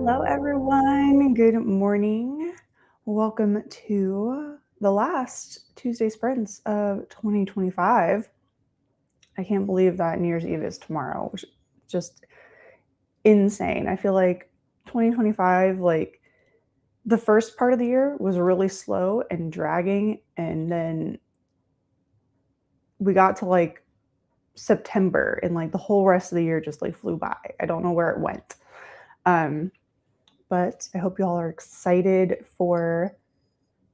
Hello, everyone. Good morning. Welcome to the last Tuesday sprints of 2025. I can't believe that New Year's Eve is tomorrow, which is just insane. I feel like 2025, like the first part of the year was really slow and dragging, and then we got to like September and like the whole rest of the year just like flew by. I don't know where it went. But I hope you all are excited for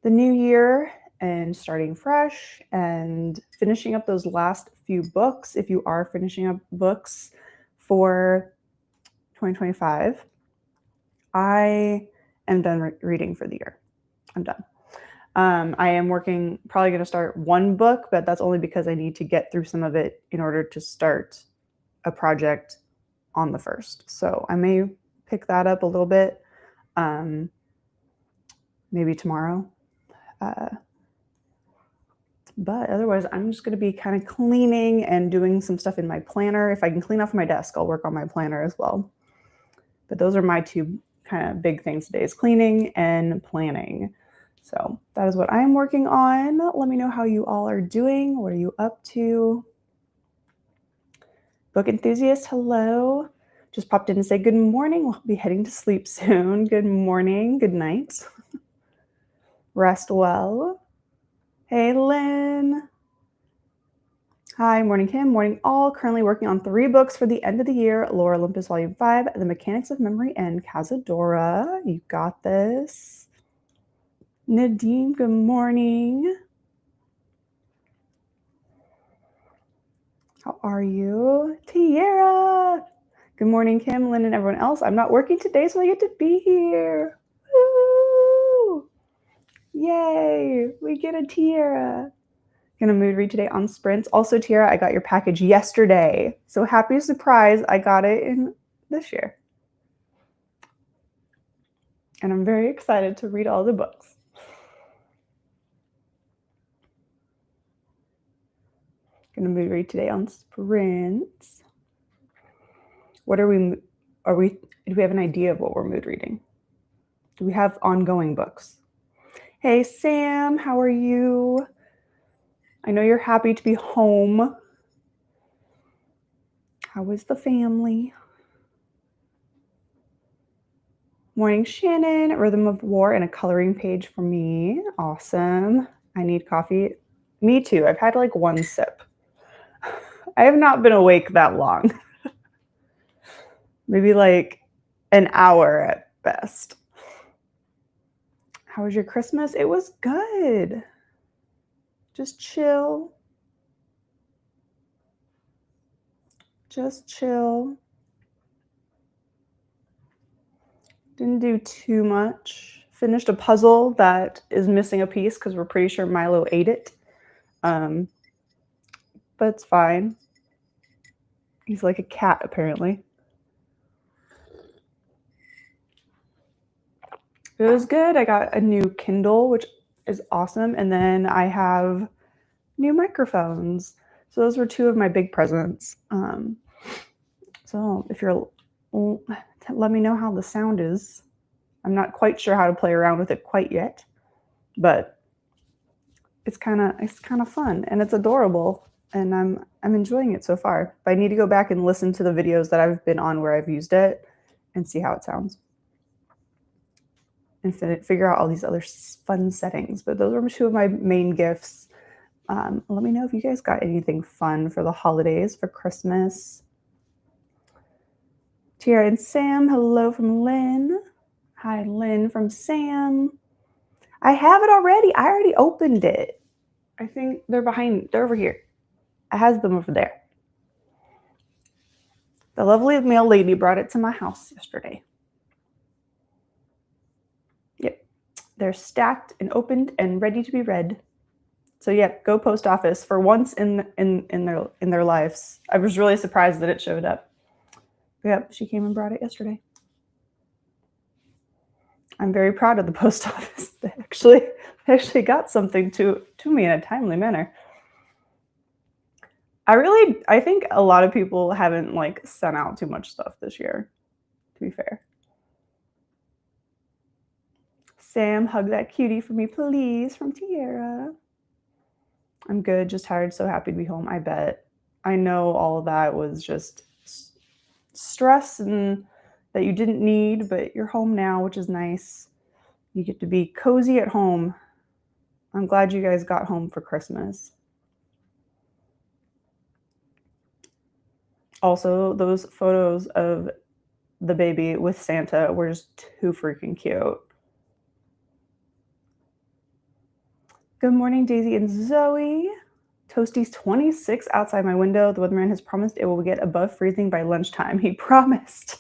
the new year and starting fresh and finishing up those last few books. If you are finishing up books for 2025, I am done reading for the year. I'm done. I am probably going to start one book, but that's only because I need to get through some of it in order to start a project on the 1st. So I may pick that up a little bit, maybe tomorrow. But otherwise, I'm just going to be kind of cleaning and doing some stuff in my planner. If I can clean off my desk, I'll work on my planner as well. But those are my two kind of big things today, is cleaning and planning. So that is what I'm working on. Let me know how you all are doing. What are you up to? Book enthusiast, hello. Just popped in to say good morning. We'll be heading to sleep soon. Good morning. Good night. Rest well. Hey, Lynn. Hi, morning, Kim. Morning, all. Currently working on 3 books for the end of the year. Lore Olympus Volume 5, The Mechanics of Memory, and Cazadora. You got this. Nadim, good morning. How are you? Tiara. Good morning, Kim, Lynn, and everyone else. I'm not working today, so I get to be here. Woo! Yay, we get a Tiara. Gonna mood read today on sprints. Also, Tiara, I got your package yesterday. So happy surprise, I got it in this year. And I'm very excited to read all the books. Gonna mood read today on sprints. Do we have an idea of what we're mood reading? Do we have ongoing books? Hey, Sam, how are you? I know you're happy to be home. How is the family? Morning, Shannon. Rhythm of War and a coloring page for me. Awesome. I need coffee. Me too. I've had like 1 sip. I have not been awake that long. Maybe like an hour at best. How was your Christmas? It was good. Just chill. Just chill. Didn't do too much. Finished a puzzle that is missing a piece because we're pretty sure Milo ate it. But it's fine. He's like a cat, apparently. It was good. I got a new Kindle, which is awesome. And then I have new microphones. So those were 2 of my big presents. So if you're, let me know how the sound is. I'm not quite sure how to play around with it quite yet, but it's kind of fun and it's adorable, and I'm enjoying it so far. But I need to go back and listen to the videos that I've been on where I've used it and see how it sounds and figure out all these other fun settings. But those are 2 of my main gifts. Let me know if you guys got anything fun for the holidays, for Christmas. Tiara and Sam, hello from Lynn. Hi, Lynn from Sam. I have it already. I already opened it. I think they're over here. I has them over there. The lovely mail lady brought it to my house yesterday. Yep. They're stacked and opened and ready to be read. So yeah, go post office for once in their lives. I was really surprised that it showed up. Yep, she came and brought it yesterday. I'm very proud of the post office. They actually got something to me in a timely manner. I think a lot of people haven't like sent out too much stuff this year, to be fair. Sam, hug that cutie for me, please, from Tiara. I'm good, just tired, so happy to be home, I bet. I know all of that was just stress and that you didn't need, but you're home now, which is nice. You get to be cozy at home. I'm glad you guys got home for Christmas. Also, those photos of the baby with Santa were just too freaking cute. Good morning, Daisy and Zoe. Toasty's 26 outside my window. The weatherman has promised it will get above freezing by lunchtime. He promised.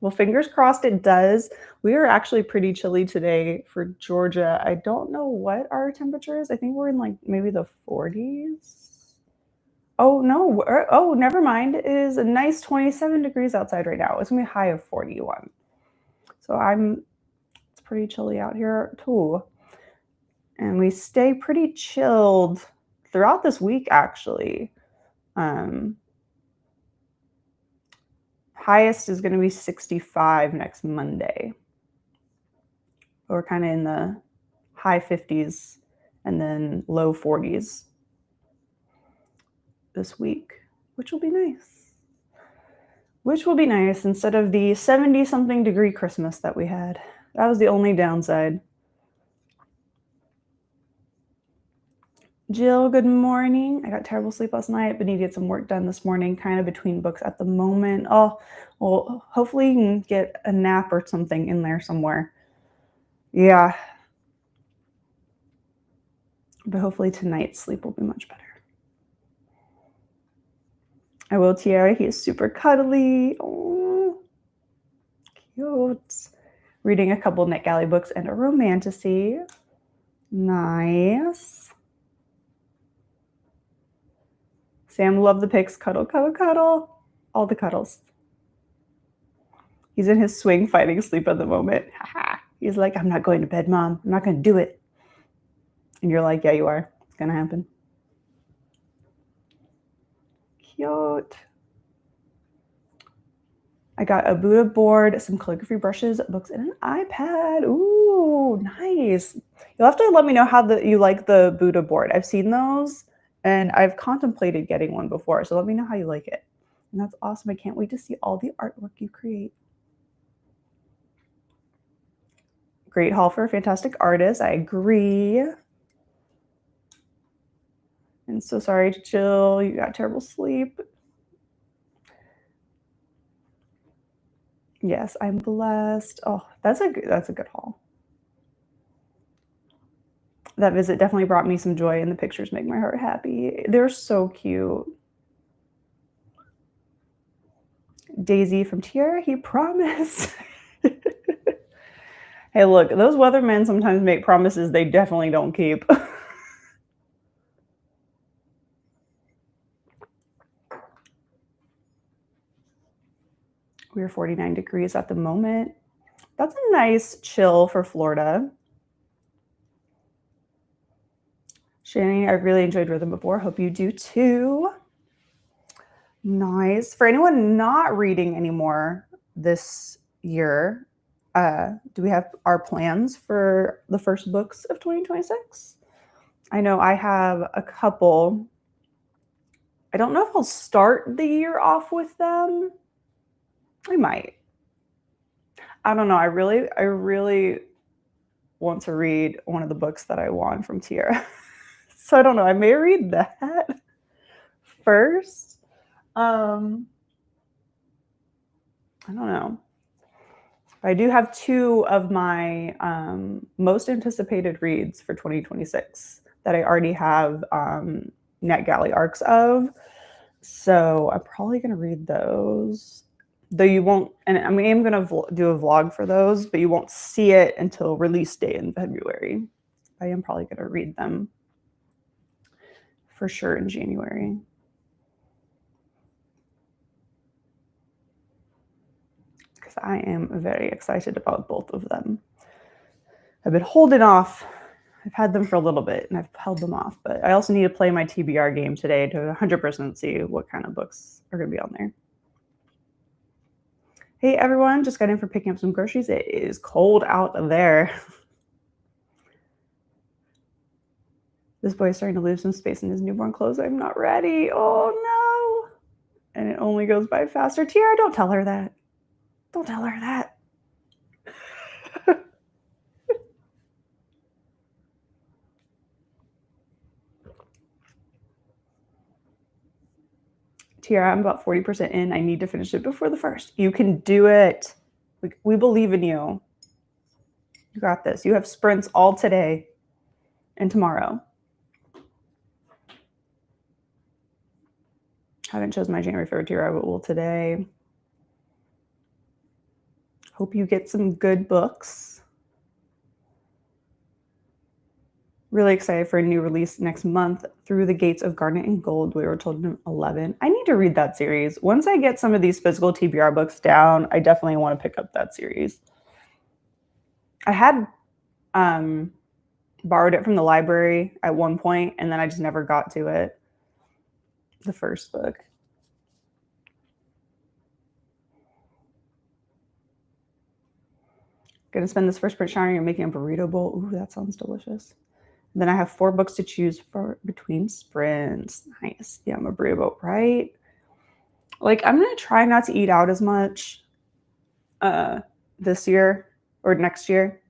Well, fingers crossed it does. We are actually pretty chilly today for Georgia. I don't know what our temperature is. I think we're in like maybe the 40s. Oh, no. Oh, never mind. It is a nice 27 degrees outside right now. It's going to be a high of 41. So it's pretty chilly out here too. And we stay pretty chilled throughout this week, actually. Highest is going to be 65 next Monday. We're kind of in the high 50s and then low 40s this week, which will be nice. Which will be nice instead of the 70-something degree Christmas that we had. That was the only downside. Jill, good morning. I got terrible sleep last night, but need to get some work done this morning, kind of between books at the moment. Oh, well, hopefully you can get a nap or something in there somewhere. Yeah. But hopefully tonight's sleep will be much better. I will, Tiara. He is super cuddly. Oh, cute. Reading a couple NetGalley books and a romantasy. Nice. Sam, love the pics. Cuddle, cuddle, cuddle. All the cuddles. He's in his swing fighting sleep at the moment. He's like, I'm not going to bed, Mom. I'm not going to do it. And you're like, yeah, you are. It's going to happen. Cute. I got a Buddha board, some calligraphy brushes, books, and an iPad. Ooh, nice. You'll have to let me know how you like the Buddha board. I've seen those, and I've contemplated getting one before, so let me know how you like it. And that's awesome. I can't wait to see all the artwork you create. Great haul for a fantastic artist. I agree. And so sorry, Jill. You got terrible sleep. Yes, I'm blessed. Oh, that's a good haul. That visit definitely brought me some joy, and the pictures make my heart happy. They're so cute. Daisy from Tiara, he promised. Hey, look, those weathermen sometimes make promises they definitely don't keep. We're 49 degrees at the moment. That's a nice chill for Florida. Shannon, I've really enjoyed Rhythm before. Hope you do too. Nice. For anyone not reading anymore this year, do we have our plans for the first books of 2026? I know I have a couple. I don't know if I'll start the year off with them. I might. I don't know. I really want to read one of the books that I won from Tiara. So I don't know. I may read that first. I don't know. I do have two of my most anticipated reads for 2026 that I already have NetGalley arcs of. So I'm probably going to read those. Though you won't, and I mean, I'm going to do a vlog for those, but you won't see it until release day in February. I am probably going to read them for sure in January. Because I am very excited about both of them. I've been holding off. I've had them for a little bit and I've held them off, but I also need to play my TBR game today to 100% see what kind of books are going to be on there. Hey everyone, just got in for picking up some groceries. It is cold out there. This boy is starting to lose some space in his newborn clothes. I'm not ready. Oh no. And it only goes by faster. Tiara, don't tell her that. Don't tell her that. Tiara, I'm about 40% in. I need to finish it before the 1st. You can do it. We believe in you. You got this. You have sprints all today and tomorrow. Haven't chosen my January favorite Tiara, but will today. Hope you get some good books. Really excited for a new release next month, Through the Gates of Garnet and Gold, We Were Told in 11. I need to read that series. Once I get some of these physical TBR books down, I definitely want to pick up that series. I had borrowed it from the library at one point, and then I just never got to it. The first book. Gonna spend this first sprint showering and making a burrito bowl. Ooh, that sounds delicious. And then I have 4 books to choose for between sprints. Nice. Yeah, I'm a burrito bowl, right? Like, I'm gonna try not to eat out as much this year or next year.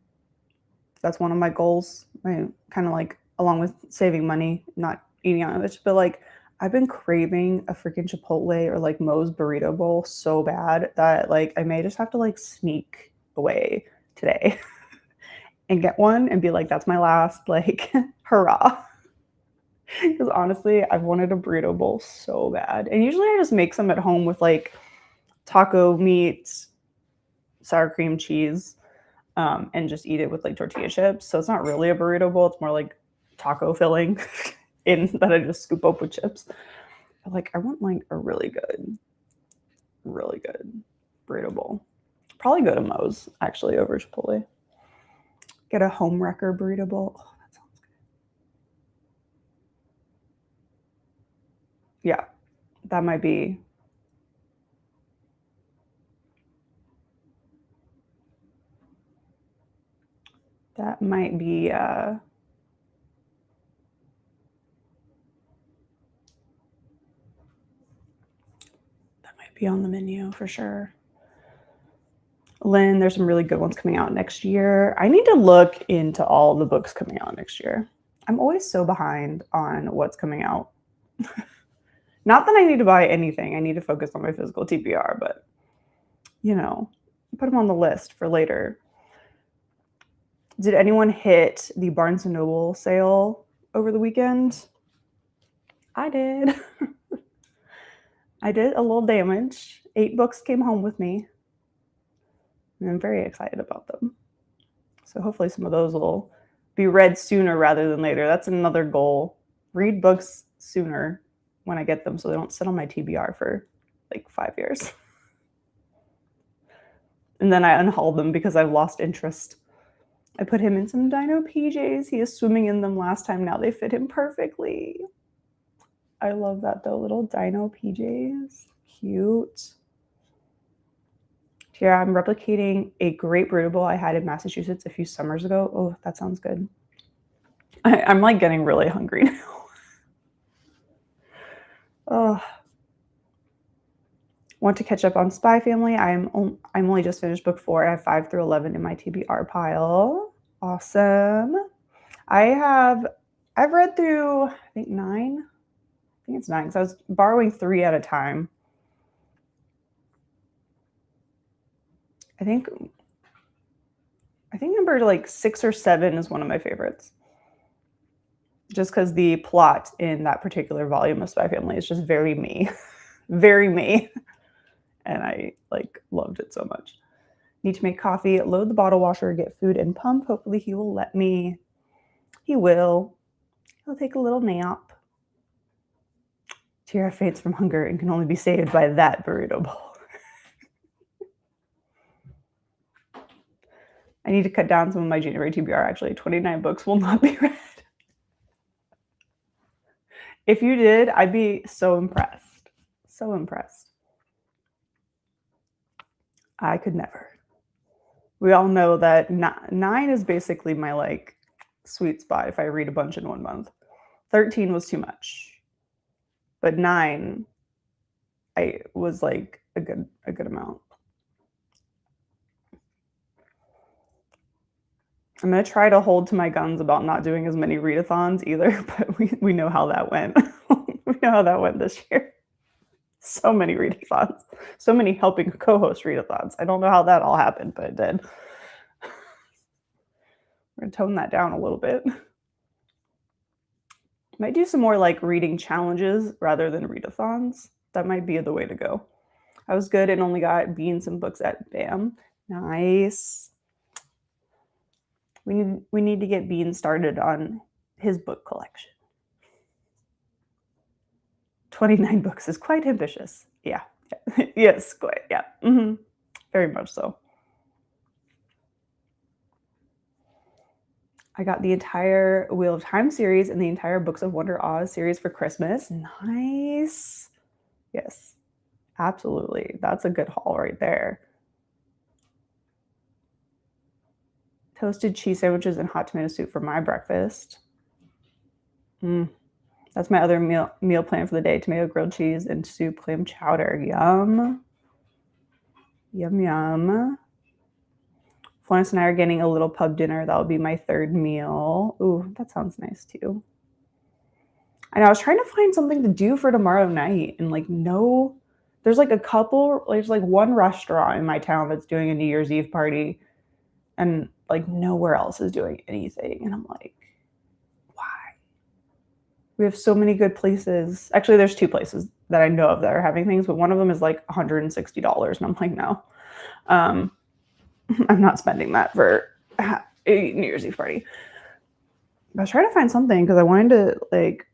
That's one of my goals. I kind of like, along with saving money, not eating out much, but like, I've been craving a freaking Chipotle or like Moe's burrito bowl so bad that like I may just have to like sneak away today and get one and be like, that's my last, like, hurrah. Because honestly, I've wanted a burrito bowl so bad. And usually I just make some at home with like taco meat, sour cream cheese, and just eat it with like tortilla chips. So it's not really a burrito bowl. It's more like taco filling that I just scoop up with chips. But like, I want like a really good burrito bowl. Probably go to Moe's actually over Chipotle. Get a home wrecker burrito bowl. Oh, that sounds good. Yeah, that might be. That might be. That might be on the menu for sure. Lynn, there's some really good ones coming out next year. I need to look into all the books coming out next year. I'm always so behind on what's coming out. Not that I need to buy anything. I need to focus on my physical TBR, but, you know, put them on the list for later. Did anyone hit the Barnes & Noble sale over the weekend? I did. I did a little damage. 8 books came home with me. And I'm very excited about them. So hopefully some of those will be read sooner rather than later. That's another goal. Read books sooner when I get them so they don't sit on my TBR for like 5 years. And then I unhaul them because I've lost interest. I put him in some dino PJs. He is swimming in them last time. Now they fit him perfectly. I love that though. Little dino PJs. Cute. Here I'm replicating a great burrito bowl I had in Massachusetts a few summers ago. Oh, that sounds good. I'm like getting really hungry now. Oh. Want to catch up on Spy Family. I'm only just finished book 4. I have 5 through 11 in my TBR pile. Awesome. I've read through, I think 9. I think it's 9 because I was borrowing 3 at a time. I think number like 6 or 7 is one of my favorites. Just because the plot in that particular volume of Spy Family is just very me. Very me. And I like loved it so much. Need to make coffee, load the bottle washer, get food and pump. Hopefully he will let me. He will. He'll take a little nap. Tiara faints from hunger and can only be saved by that burrito bowl. I need to cut down some of my January TBR, actually. 29 books will not be read. If you did, I'd be so impressed. So impressed. I could never. We all know that 9 is basically my like sweet spot if I read a bunch in one month. 13 was too much, but 9 I was like a good amount. I'm gonna try to hold to my guns about not doing as many readathons either, but we know how that went. We know how that went this year. So many readathons, so many helping co-host readathons. I don't know how that all happened, but it did. We're gonna tone that down a little bit. Might do some more like reading challenges rather than readathons. That might be the way to go. I was good and only got Bean some books at BAM. Nice. We need to get Bean started on his book collection. 29 books is quite ambitious. Yeah. Yes, quite. Yeah. Very much so. I got the entire Wheel of Time series and the entire Books of Wonder Oz series for Christmas. Nice. Yes, absolutely. That's a good haul right there. Toasted cheese sandwiches and hot tomato soup for my breakfast. That's my other meal plan for the day. Tomato grilled cheese and soup clam chowder. Yum. Yum, yum. Florence and I are getting a little pub dinner. That'll be my third meal. Ooh, that sounds nice too. I know, I was trying to find something to do for tomorrow night and like no, there's like a couple, there's like one restaurant in my town that's doing a New Year's Eve party and like nowhere else is doing anything. And I'm like, why? We have so many good places. Actually, there's 2 places that I know of that are having things, but one of them is like $160. And I'm like, no. I'm not spending that for a New Year's Eve party. I was trying to find something because I wanted to like,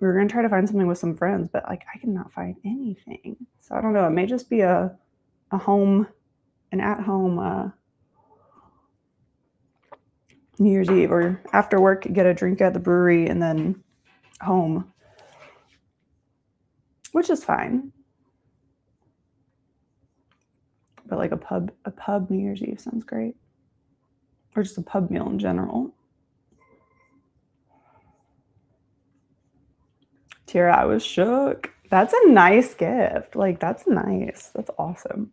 we were going to try to find something with some friends, but like I cannot find anything. So I don't know. It may just be an at-home New Year's Eve or after work, get a drink at the brewery and then home, which is fine. But like a pub New Year's Eve sounds great. Or just a pub meal in general. Tira, I was shook. That's a nice gift. Like, that's nice. That's awesome.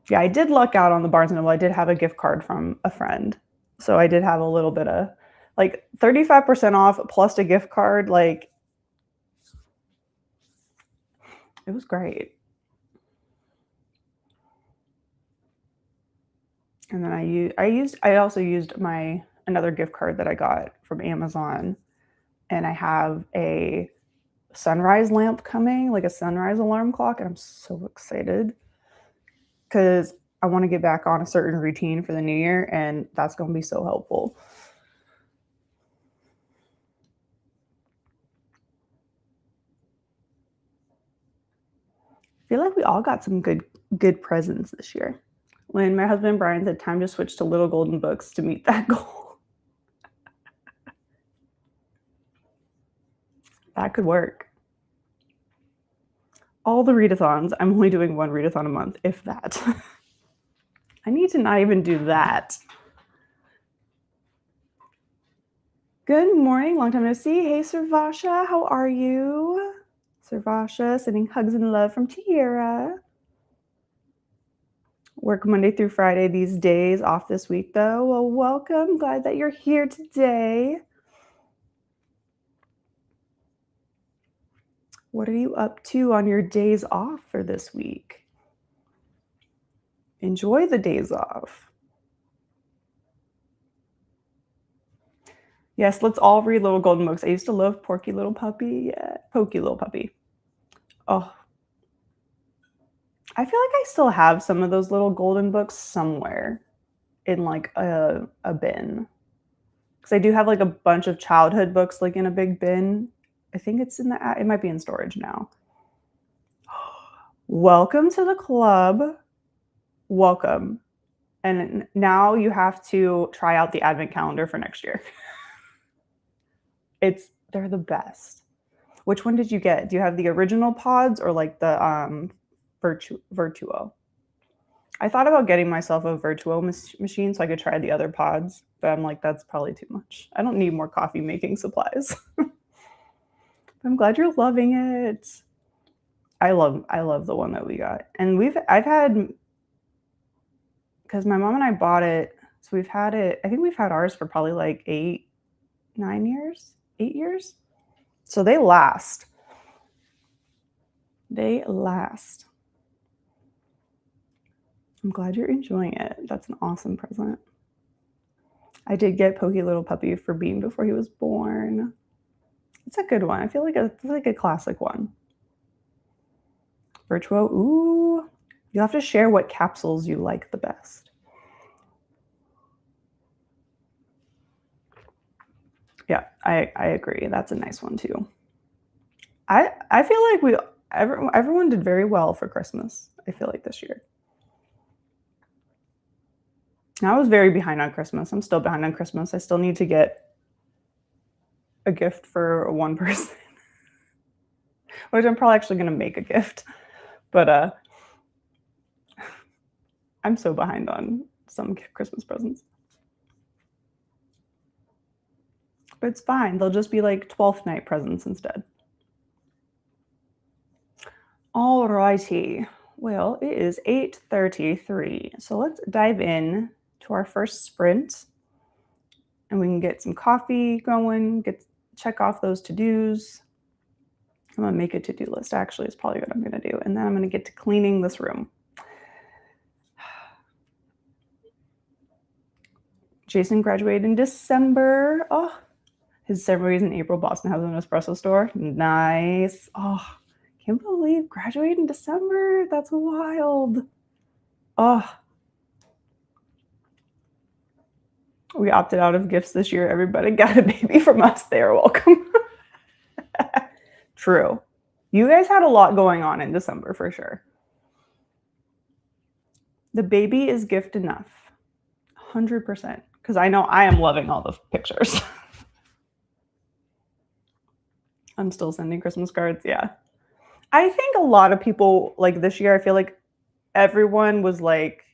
Yeah, I did luck out on the Barnes & Noble. I did have a gift card from a friend. So I did have a little bit of, like, 35% off plus a gift card. Like, it was great. And then I also used another gift card that I got from Amazon, and I have a sunrise lamp coming, like a sunrise alarm clock, and I'm so excited because I want to get back on a certain routine for the new year, and that's going to be so helpful. I feel like we all got some good presents this year. When my husband Brian said time to switch to Little Golden Books to meet that goal. That could work. All the readathons, I'm only doing 1 readathon a month, if that. I need to not even do that. Good morning, long time no see. Hey, Servasha, how are you? Servasha, sending hugs and love from Tiara. Work Monday through Friday these days, off this week though. Well, welcome. Glad that you're here today. What are you up to on your days off for this week? Enjoy the days off. Yes, let's all read Little Golden Books. I used to love Porky Little Puppy. Yeah, Pokey Little Puppy. Oh, I feel like I still have some of those little golden books somewhere in like a bin. Because I do have like a bunch of childhood books like in a big bin. I think it's it might be in storage now. Welcome to the club. Welcome. And now you have to try out the advent calendar for next year. They're the best. Which one did you get? Do you have the original pods or like the Virtuo? I thought about getting myself a Virtuo machine so I could try the other pods, but I'm like, that's probably too much. I don't need more coffee making supplies. I'm glad you're loving it. I love the one that we got. And I've had, because my mom and I bought it, so we've had it, I think we've had ours for probably like 8 years. So they last. They last. I'm glad you're enjoying it. That's an awesome present. I did get Pokey Little Puppy for Bean before he was born. It's a good one. I feel like it's like a classic one. Virtuo, ooh. You'll have to share what capsules you like the best. Yeah, I agree. That's a nice one too. I feel like everyone did very well for Christmas. I feel like this year. I was very behind on Christmas. I'm still behind on Christmas. I still need to get a gift for one person, which I'm probably actually going to make a gift. But I'm so behind on some Christmas presents. But it's fine. They'll just be like 12th night presents instead. All righty. Well, it is 8:33. So let's dive in to our first sprint. And we can get some coffee going, check off those to-dos. I'm gonna make a to-do list, actually, is probably what I'm gonna do. And then I'm gonna get to cleaning this room. Jason graduated in December. Oh, his ceremony is in April. Boston has an espresso store. Nice. Oh, can't believe graduated in December. That's wild. Oh, we opted out of gifts this year. Everybody got a baby from us. They are welcome. True. You guys had a lot going on in December for sure. The baby is gift enough. 100%. Because I know I am loving all the pictures. I'm still sending Christmas cards. Yeah. I think a lot of people, like this year, I feel like everyone was like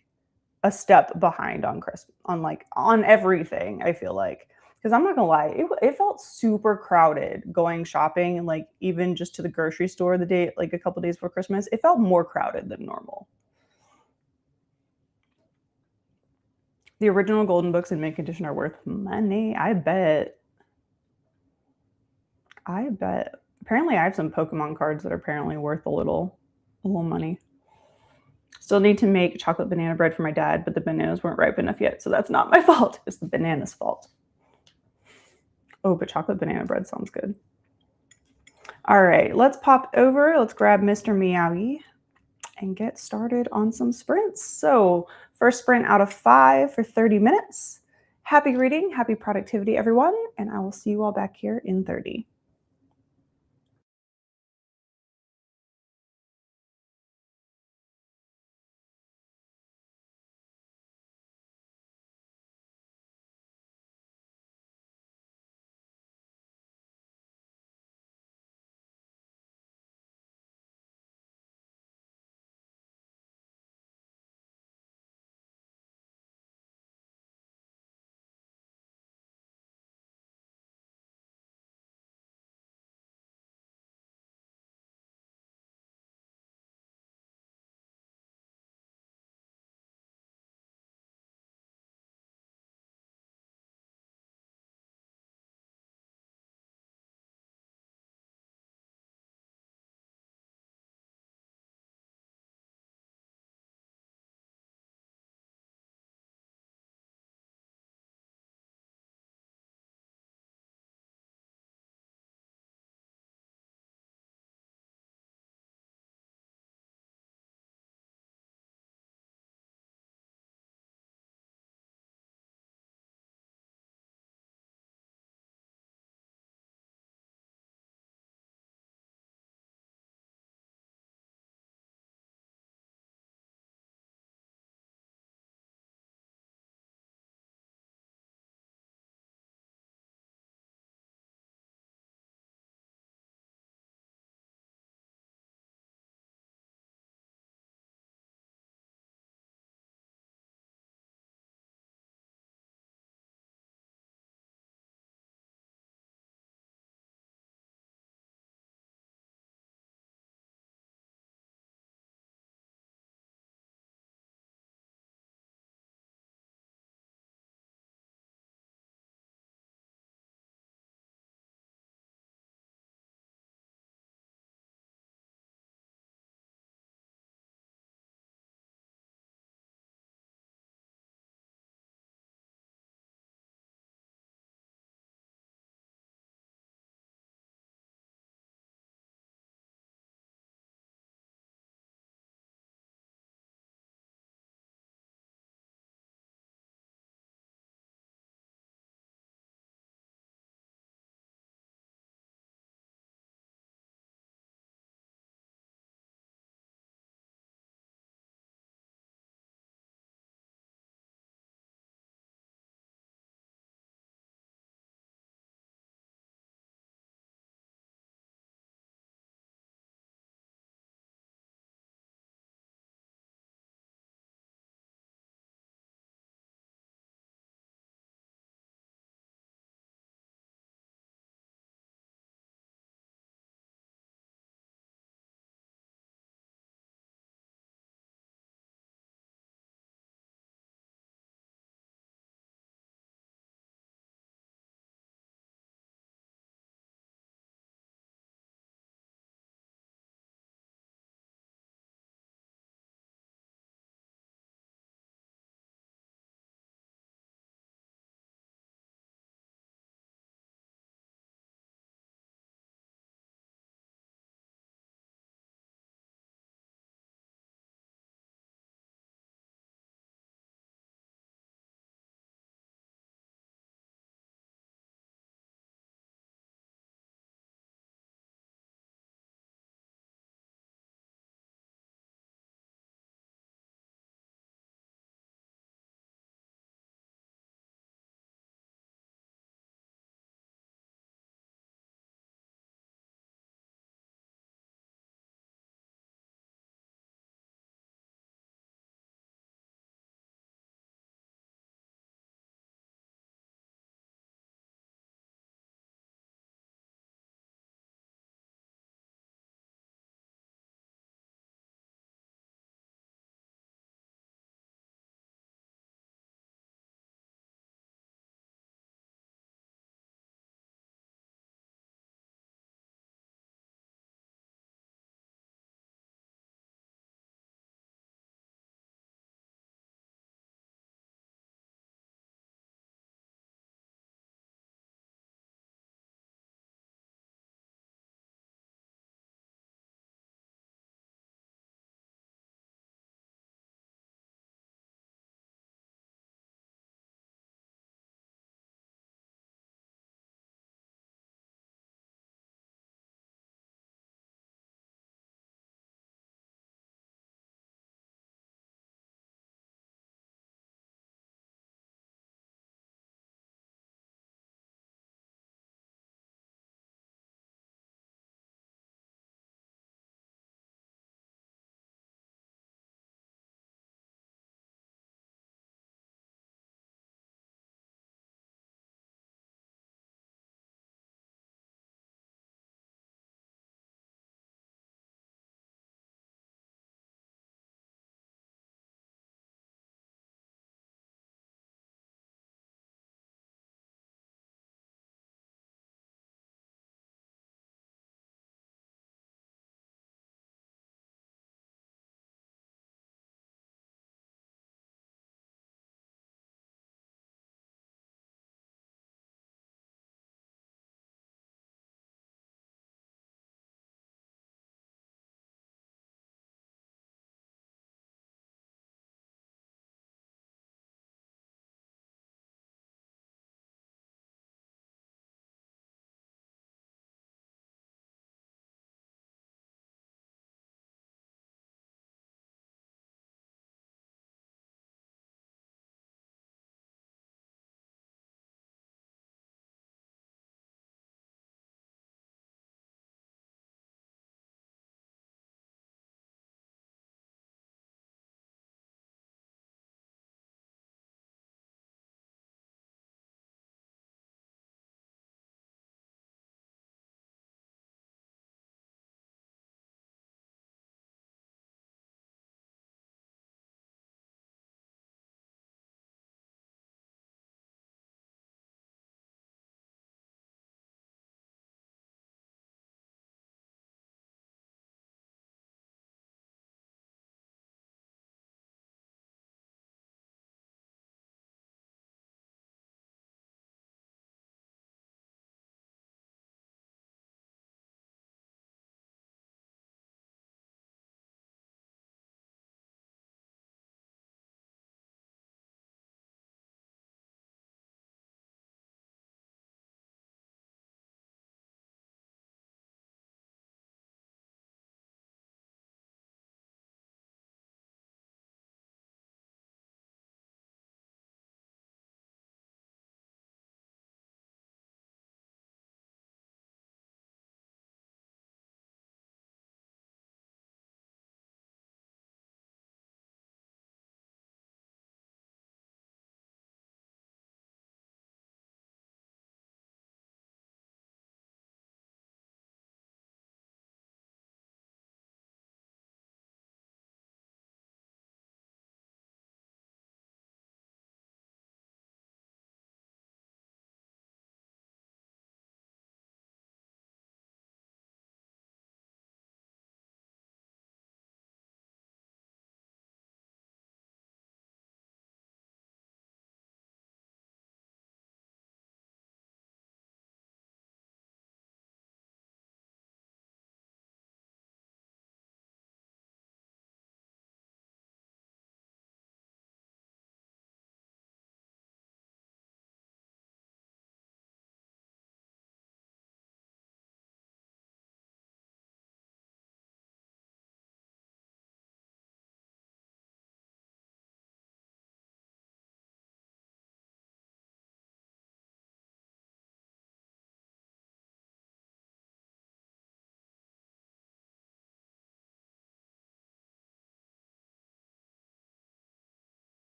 a step behind on Christmas, on everything, I feel like. Because I'm not gonna lie, it felt super crowded going shopping, and like even just to the grocery store the day, like a couple days before Christmas, it felt more crowded than normal. The original golden books in mint condition are worth money. I bet. Apparently, I have some Pokemon cards that are apparently worth a little money. Still need to make chocolate banana bread for my dad, but the bananas weren't ripe enough yet, so that's not my fault. It's the banana's fault. Oh, but chocolate banana bread sounds good. All right, let's pop over. Let's grab Mr. Meowie and get started on some sprints. So first sprint out of 5 for 30 minutes. Happy reading, happy productivity, everyone, and I will see you all back here in 30.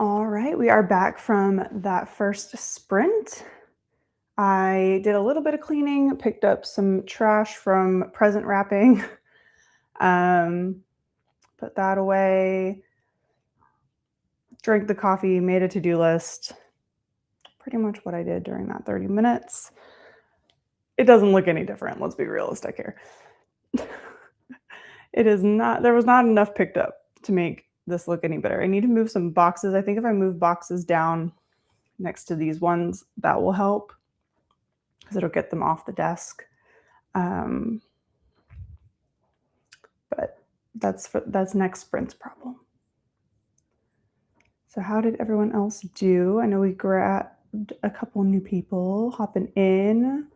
All right, we are back from that first sprint. I did a little bit of cleaning, picked up some trash from present wrapping, put that away, drank the coffee, made a to-do list. Pretty much what I did during that 30 minutes. It doesn't look any different, let's be realistic here. There was not enough picked up to make this look any better. I need to move some boxes. I think if I move boxes down next to these ones, that will help because it'll get them off the desk. But that's next sprint's problem. So how did everyone else do? I know we grabbed a couple new people hopping in.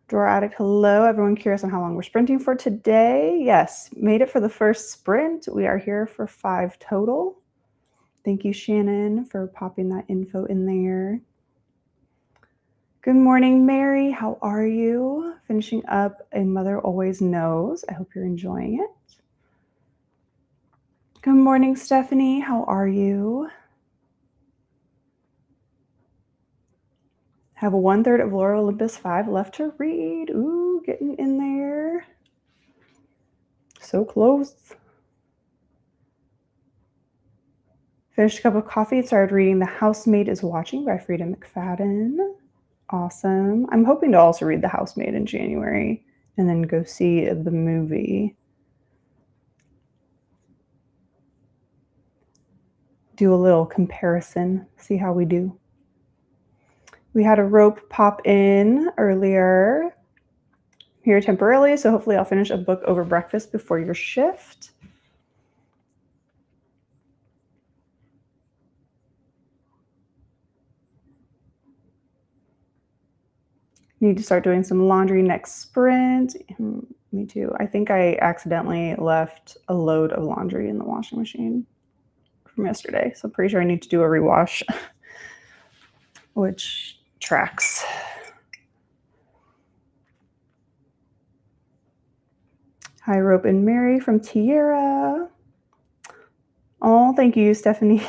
Drawer Addict, hello. Everyone curious on how long we're sprinting for today? Yes, made it for the first sprint. We are here for 5 total. Thank you, Shannon, for popping that info in there. Good morning, Mary. How are you? Finishing up A Mother Always Knows. I hope you're enjoying it. Good morning, Stephanie. How are you? Have a 1/3 of Laura Olympus 5 left to read. Ooh, getting in there. So close. Finished a cup of coffee and started reading The Housemaid is Watching by Frida McFadden. Awesome. I'm hoping to also read The Housemaid in January and then go see the movie. Do a little comparison, see how we do. We had a rope pop in earlier. Here temporarily, so hopefully I'll finish a book over breakfast before your shift. Need to start doing some laundry next sprint. Me too. I think I accidentally left a load of laundry in the washing machine from yesterday, so I'm pretty sure I need to do a rewash, which tracks. Hi, Rope and Mary from Tierra. Oh, thank you, Stephanie.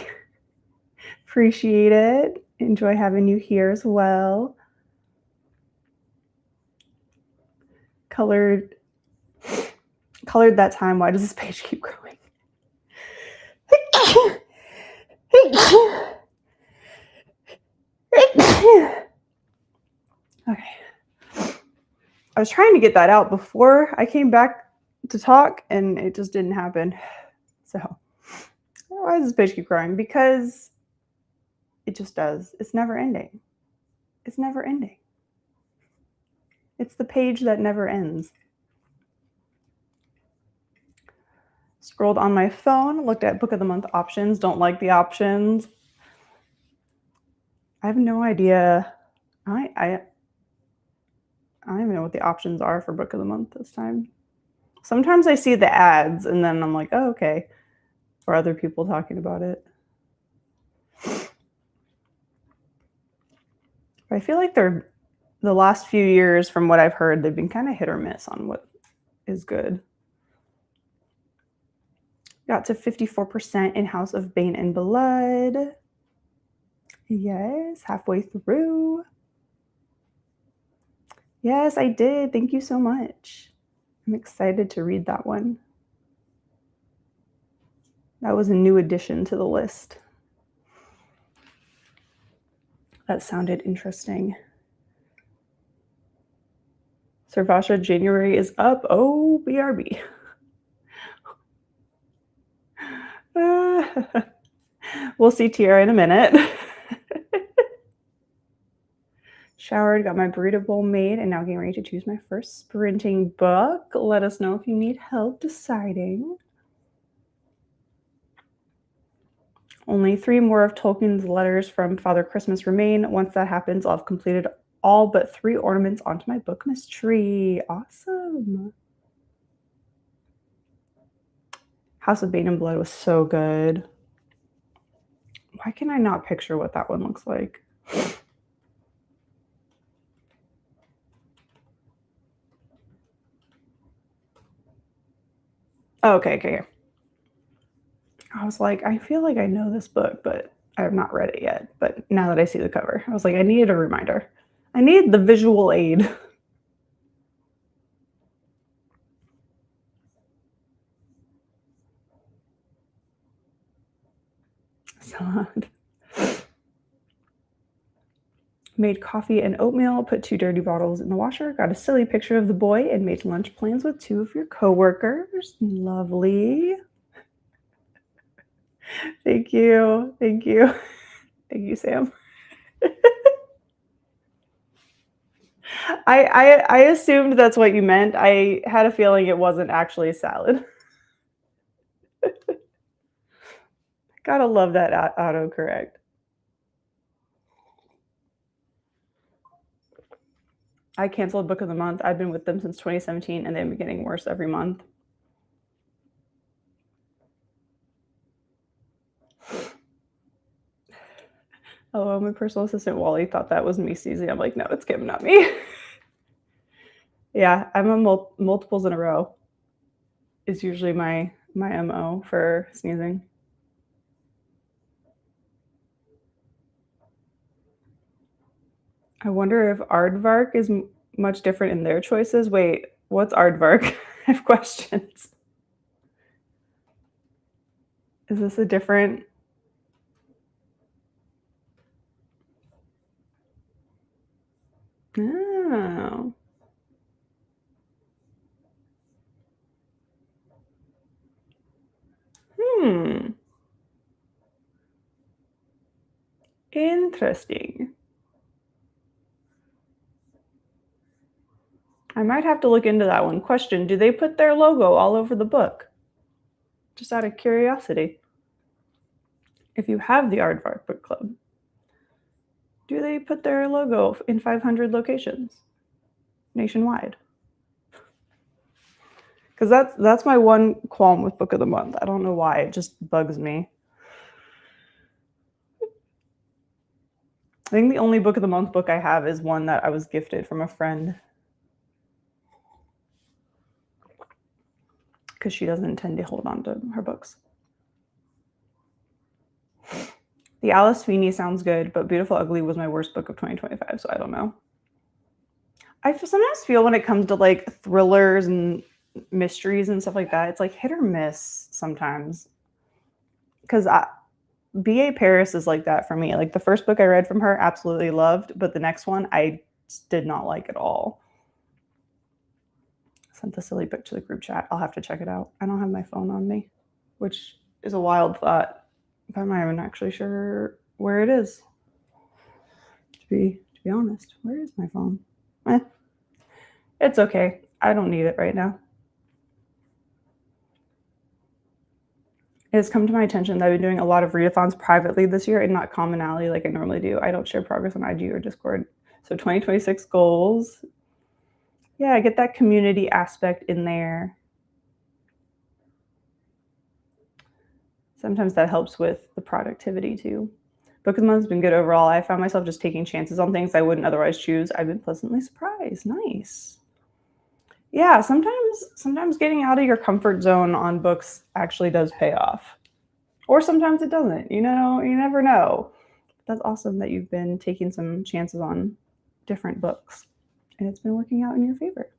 Appreciate it. Enjoy having you here as well. Colored that time. Why does this page keep growing? Okay. I was trying to get that out before I came back to talk, and it just didn't happen. So, why does this page keep growing? Because it just does. It's never ending. It's never ending. It's the page that never ends. Scrolled on my phone, looked at Book of the Month options. Don't like the options. I have no idea. I don't even know what the options are for Book of the Month this time. Sometimes I see the ads and then I'm like, oh, okay. Or other people talking about it. But I feel like the last few years, from what I've heard, they've been kind of hit or miss on what is good. Got to 54% in House of Bane and Blood. Yes, halfway through. Yes, I did. Thank you so much. I'm excited to read that one. That was a new addition to the list. That sounded interesting. Servasha, January is up. Oh, BRB. We'll see Tiara in a minute. Showered, got my burrito bowl made, and now getting ready to choose my first sprinting book. Let us know if you need help deciding. Only 3 more of Tolkien's letters from Father Christmas remain. Once that happens, I'll have completed all but 3 ornaments onto my Bookmas tree. Awesome. House of Bane and Blood was so good. Why can I not picture what that one looks like? Oh, okay. I was like, I feel like I know this book, but I have not read it yet. But now that I see the cover, I was like, I needed a reminder. I need the visual aid. Salad. Made coffee and oatmeal, put 2 dirty bottles in the washer, got a silly picture of the boy, and made lunch plans with 2 of your coworkers. Lovely. Thank you. Thank you. Thank you, Sam. I assumed that's what you meant. I had a feeling it wasn't actually a salad. Gotta love that autocorrect. I canceled Book of the Month. I've been with them since 2017, and they've been getting worse every month. Oh, my personal assistant Wally thought that was me sneezing. I'm like, no, it's Kim, not me. Yeah, I'm a multiples in a row. Is usually my MO for sneezing. I wonder if aardvark is much different in their choices. Wait, what's aardvark? I have questions. Is this a different? Oh. Interesting. I might have to look into that one. Question, do they put their logo all over the book? Just out of curiosity. If you have the Aardvark Book Club, do they put their logo in 500 locations nationwide? Because that's my one qualm with Book of the Month. I don't know why. It just bugs me. I think the only Book of the Month book I have is one that I was gifted from a friend. Because she doesn't intend to hold on to her books. The Alice Sweeney sounds good, but Beautiful Ugly was my worst book of 2025, so I don't know. I sometimes feel when it comes to like thrillers and mysteries and stuff like that, it's like hit or miss sometimes. Because B.A. Paris is like that for me. Like the first book I read from her, absolutely loved, but the next one I did not like at all. Sent the silly book to the group chat. I'll have to check it out. I don't have my phone on me, which is a wild thought. But I'm not even actually sure where it is. To be honest, where is my phone? It's okay. I don't need it right now. It has come to my attention that I've been doing a lot of readathons privately this year and not commonality like I normally do. I don't share progress on IG or Discord. So 2026 goals. Yeah, get that community aspect in there. Sometimes that helps with the productivity too. Book of the Month has been good overall. I found myself just taking chances on things I wouldn't otherwise choose. I've been pleasantly surprised. Nice. Yeah, sometimes getting out of your comfort zone on books actually does pay off. Or sometimes it doesn't. You know, you never know. That's awesome that you've been taking some chances on different books and it's been working out in your favor.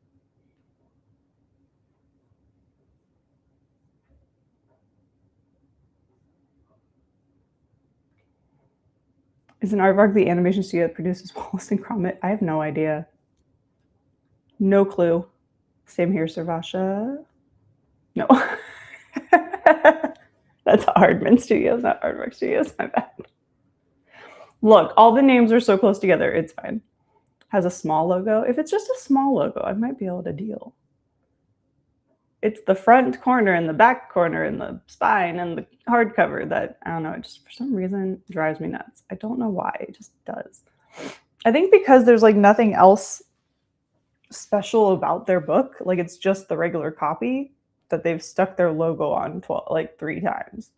Is an aardvark the animation studio that produces Wallace and Gromit? I have no idea. No clue. Same here, Servasha. No. That's Aardman Studios, not Aardvark Studios. My bad. Look, all the names are so close together. It's fine. Has a small logo. If it's just a small logo, I might be able to deal. It's the front corner and the back corner and the spine and the hardcover that, I don't know, it just for some reason drives me nuts. I don't know why. It just does. I think because there's like nothing else special about their book. Like it's just the regular copy that they've stuck their logo on 3 times.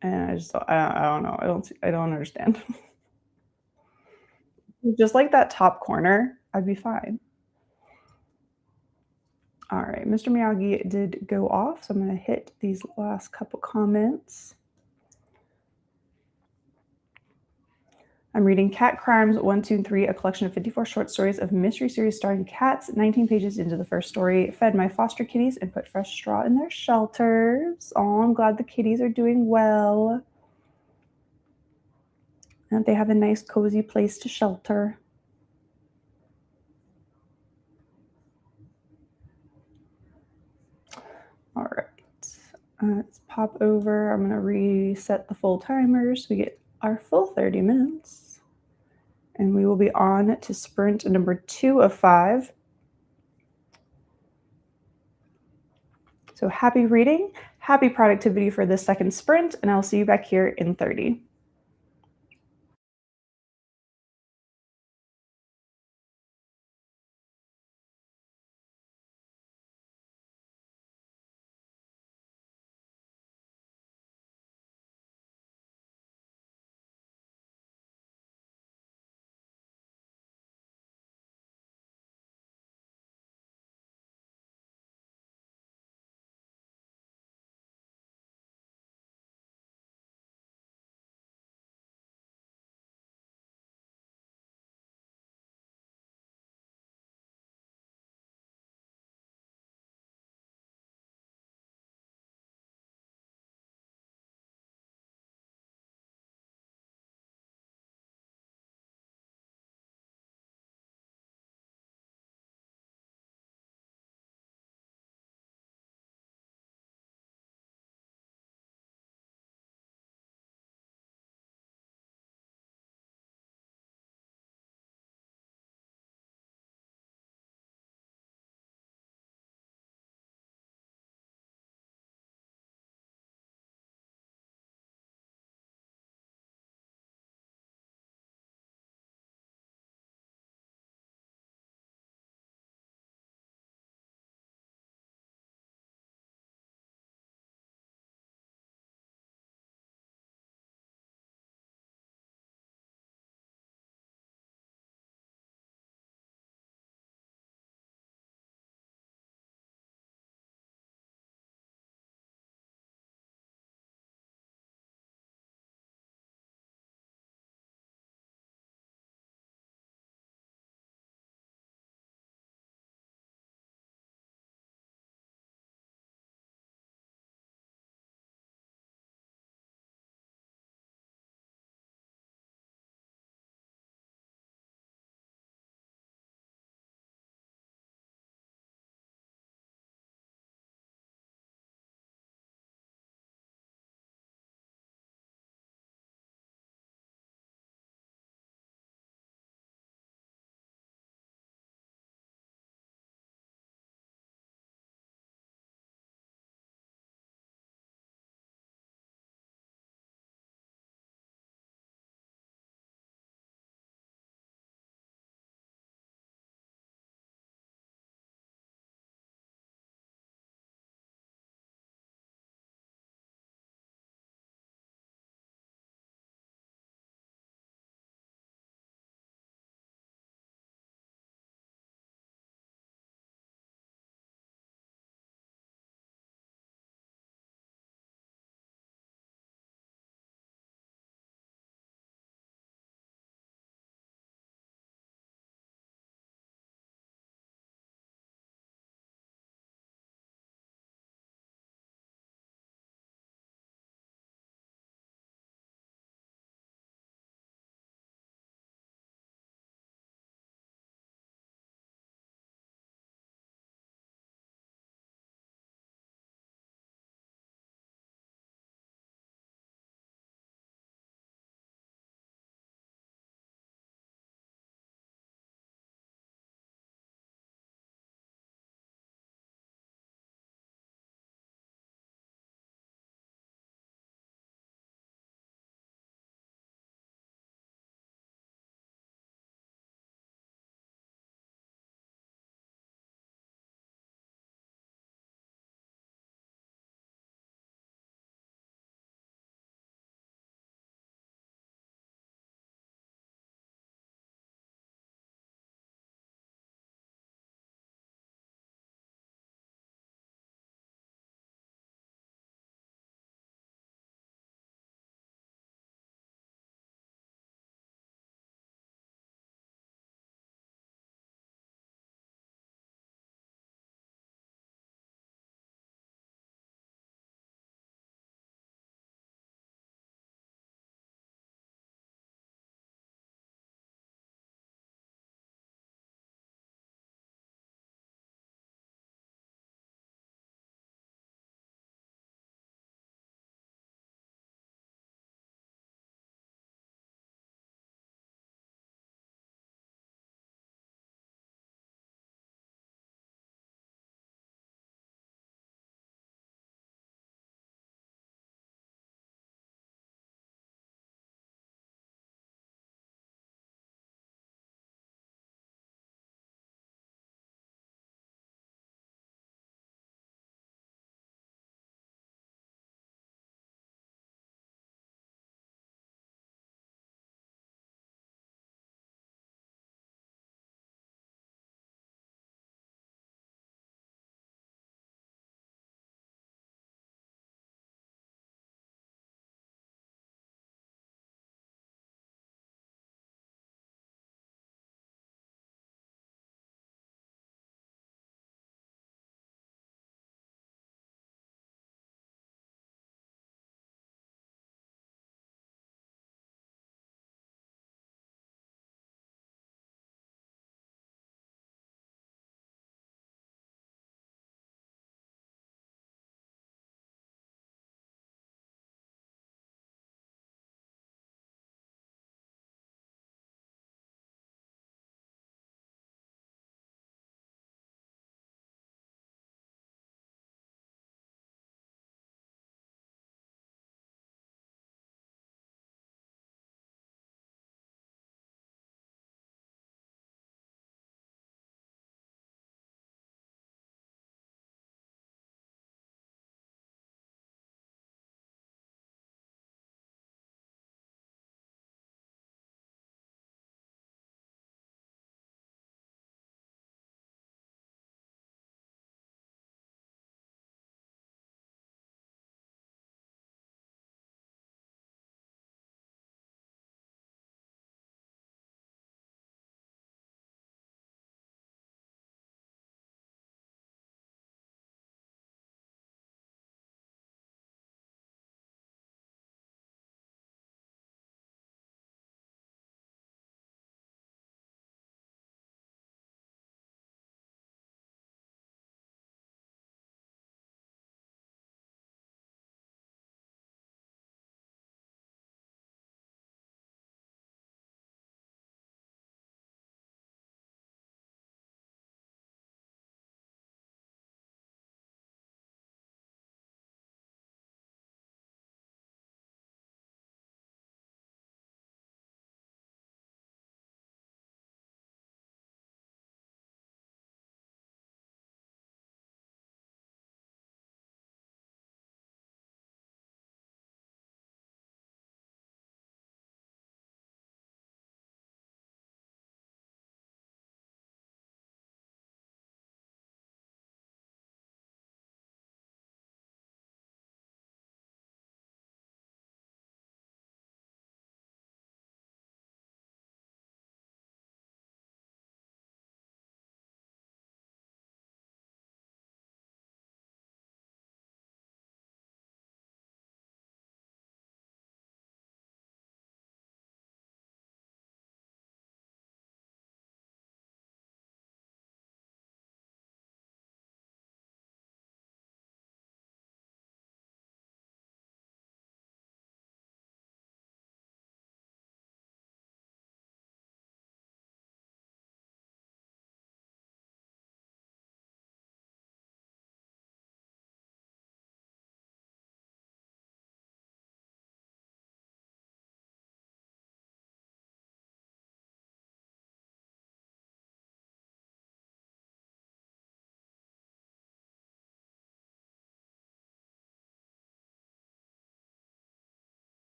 And I don't know. I don't understand. Just like that top corner, I'd be fine. All right, Mr. Miyagi did go off, so I'm going to hit these last couple comments. I'm reading Cat Crimes 1, 2, and 3, a collection of 54 short stories of mystery series starring cats. 19 pages into the first story, fed my foster kitties and put fresh straw in their shelters. Oh, I'm glad the kitties are doing well and that they have a nice, cozy place to shelter. All right, let's pop over. I'm going to reset the full timer so we get our full 30 minutes. And we will be on to sprint number 2 of 5. So happy reading, happy productivity for this second sprint, and I'll see you back here in 30.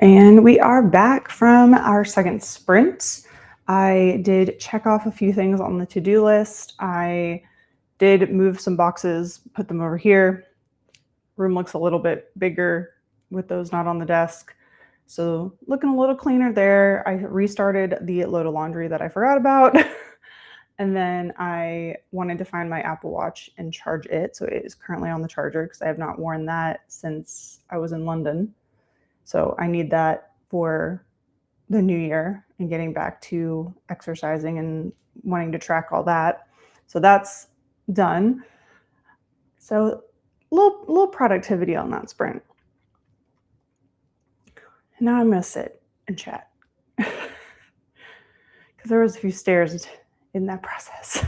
And we are back from our second sprint. I did check off a few things on the to-do list. I did move some boxes, put them over here. Room looks a little bit bigger with those not on the desk. So looking a little cleaner there. I restarted the load of laundry that I forgot about. And then I wanted to find my Apple Watch and charge it. So it is currently on the charger because I have not worn that since I was in London. So I need that for the new year and getting back to exercising and wanting to track all that. So that's done. So little productivity on that sprint. Now I'm going to sit and chat because there was a few stairs in that process.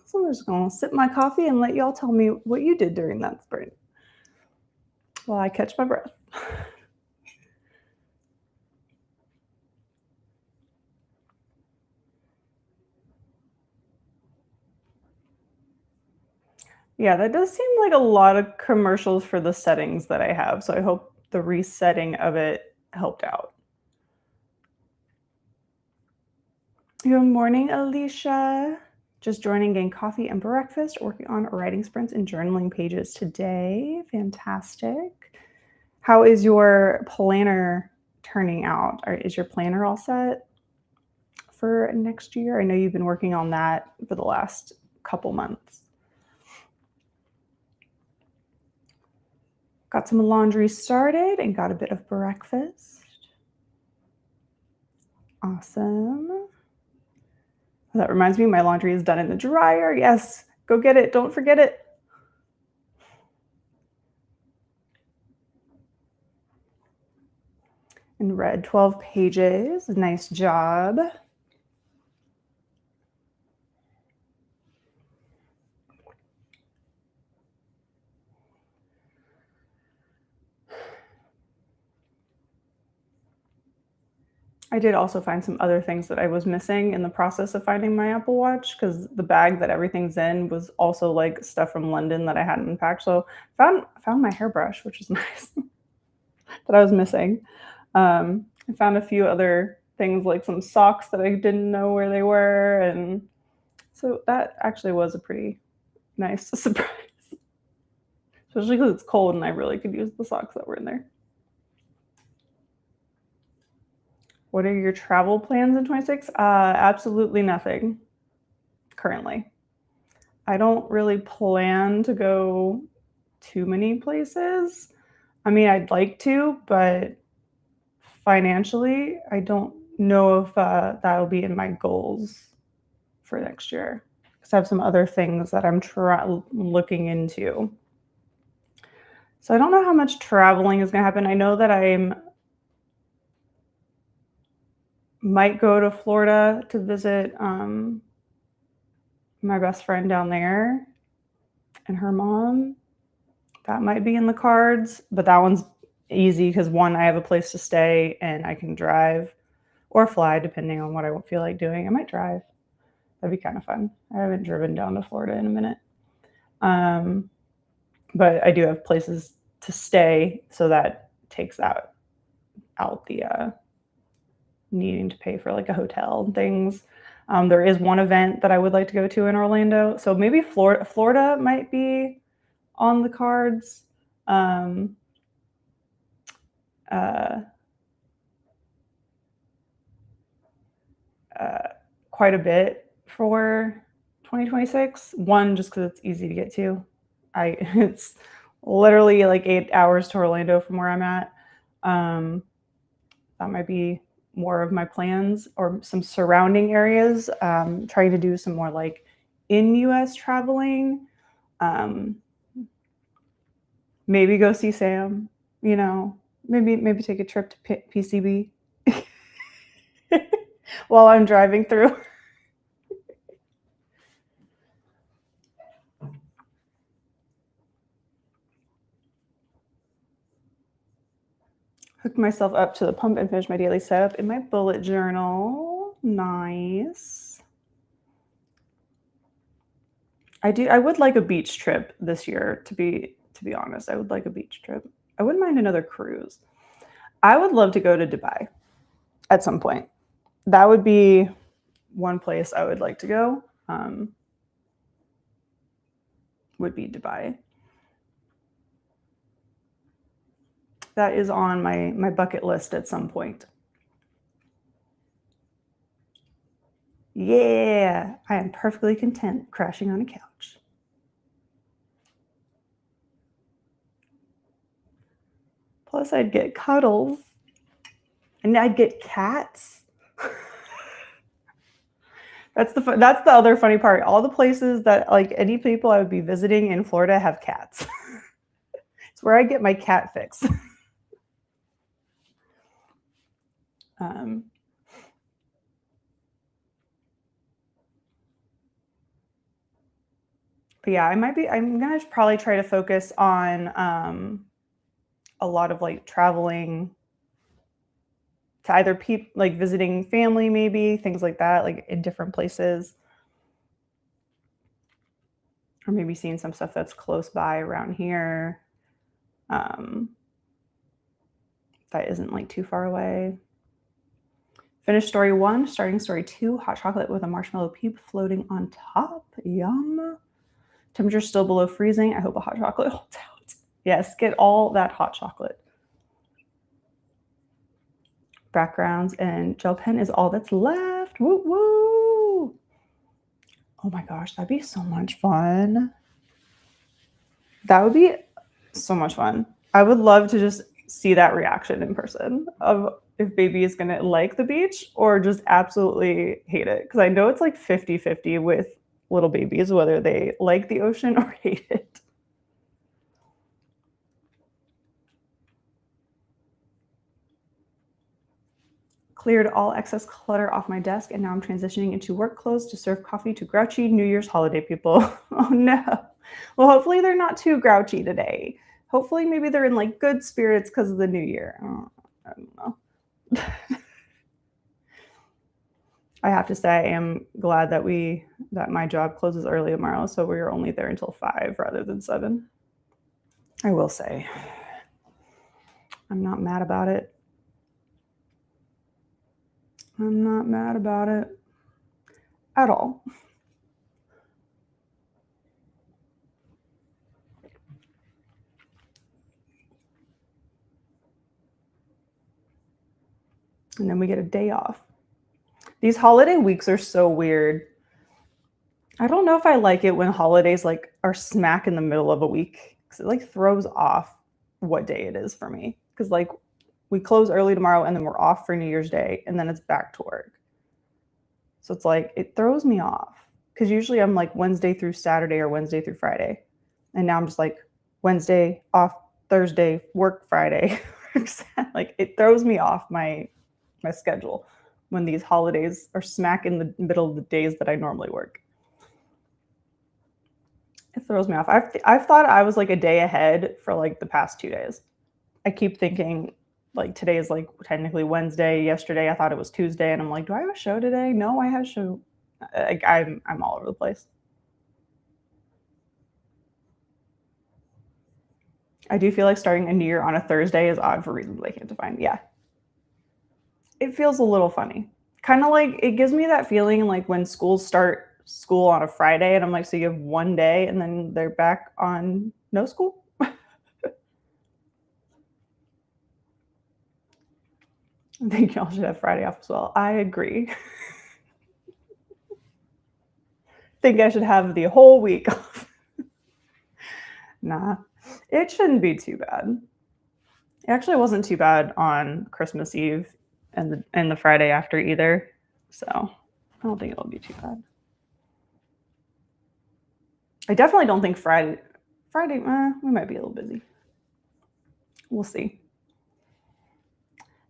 So I'm just going to sip my coffee and let y'all tell me what you did during that sprint while I catch my breath. Yeah, that does seem like a lot of commercials for the settings that I have. So I hope the resetting of it helped out. Good morning, Alicia. Just joining, getting coffee and breakfast, working on writing sprints and journaling pages today. Fantastic. How is your planner turning out? Is your planner all set for next year? I know you've been working on that for the last couple months. Got some laundry started and got a bit of breakfast. Awesome. That reminds me, my laundry is done in the dryer. Yes, go get it. Don't forget it. And read 12 pages. Nice job. I did also find some other things that I was missing in the process of finding my Apple Watch because the bag that everything's in was also like stuff from London that I hadn't unpacked. So found my hairbrush, which is nice, that I was missing. I found a few other things like some socks that I didn't know where they were. And so that actually was a pretty nice surprise, especially because it's cold and I really could use the socks that were in there. What are your travel plans in 26? Absolutely nothing currently. I don't really plan to go too many places. I mean, I'd like to, but financially, I don't know if that'll be in my goals for next year because I have some other things that I'm looking into. So I don't know how much traveling is going to happen. I know that I might go to Florida to visit my best friend down there and her mom. That might be in the cards, but that one's easy because one, I have a place to stay and I can drive or fly depending on what I feel like doing. I might drive. That'd be kind of fun. I haven't driven down to Florida in a minute. But I do have places to stay, so that takes that out the needing to pay for like a hotel and things. There is one event that I would like to go to in Orlando. So maybe Florida might be on the cards. Quite a bit for 2026. One, just because it's easy to get to. It's literally like 8 hours to Orlando from where I'm at. That might be more of my plans, or some surrounding areas. Trying to do some more like in US traveling. Maybe go see Sam, maybe take a trip to PCB while I'm driving through. Hooked myself up to the pump and finished my daily setup in my bullet journal. Nice. I would like a beach trip this year, to be honest. I would like a beach trip. I wouldn't mind another cruise. I would love to go to Dubai at some point. That would be one place I would like to go, would be Dubai. That is on my bucket list at some point. Yeah, I am perfectly content crashing on a couch. Plus, I'd get cuddles, and I'd get cats. That's the other funny part. All the places that like any people I would be visiting in Florida have cats. It's where I get my cat fix. But yeah, I'm gonna probably try to focus on a lot of like traveling to either like visiting family, maybe things like that, like in different places, or maybe seeing some stuff that's close by around here, that isn't like too far away. Finish story 1, starting story 2, hot chocolate with a marshmallow peep floating on top. Yum. Temperature still below freezing. I hope a hot chocolate holds out. Yes, get all that hot chocolate. Backgrounds and gel pen is all that's left. Woo woo. Oh my gosh, that'd be so much fun. That would be so much fun. I would love to just see that reaction in person of if baby is going to like the beach or just absolutely hate it. Because I know it's like 50-50 with little babies, whether they like the ocean or hate it. Cleared all excess clutter off my desk, and now I'm transitioning into work clothes to serve coffee to grouchy New Year's holiday people. Oh no. Well, hopefully they're not too grouchy today. Hopefully maybe they're in like good spirits because of the new year. Oh, I don't know. I have to say I am glad that my job closes early tomorrow, so we're only there until 5 rather than 7. I will say I'm not mad about it. I'm not mad about it at all. And then we get a day off. These holiday weeks are so weird. I don't know if I like it when holidays like are smack in the middle of a week because it like throws off what day it is for me. Because like we close early tomorrow and then we're off for New Year's Day and then it's back to work. So it's like it throws me off because usually I'm like Wednesday through Saturday or Wednesday through Friday, and now I'm just like Wednesday off, Thursday work, Friday. Like it throws me off my schedule when these holidays are smack in the middle of the days that I normally work. It throws me off. I've thought I was like a day ahead for like the past 2 days. I keep thinking like today is like technically Wednesday. Yesterday I thought it was Tuesday, and I'm like, do I have a show today? No, I have a show. Like I'm all over the place. I do feel like starting a new year on a Thursday is odd for reasons I can't define. Yeah, it feels a little funny. Kind of like it gives me that feeling like when schools start school on a Friday, and I'm like, so you have one day, and then they're back on no school. I think y'all should have Friday off as well. I agree. Think I should have the whole week off. Nah, it shouldn't be too bad. It actually wasn't too bad on Christmas Eve and the Friday after either. So I don't think it'll be too bad. I definitely don't think Friday, we might be a little busy. We'll see.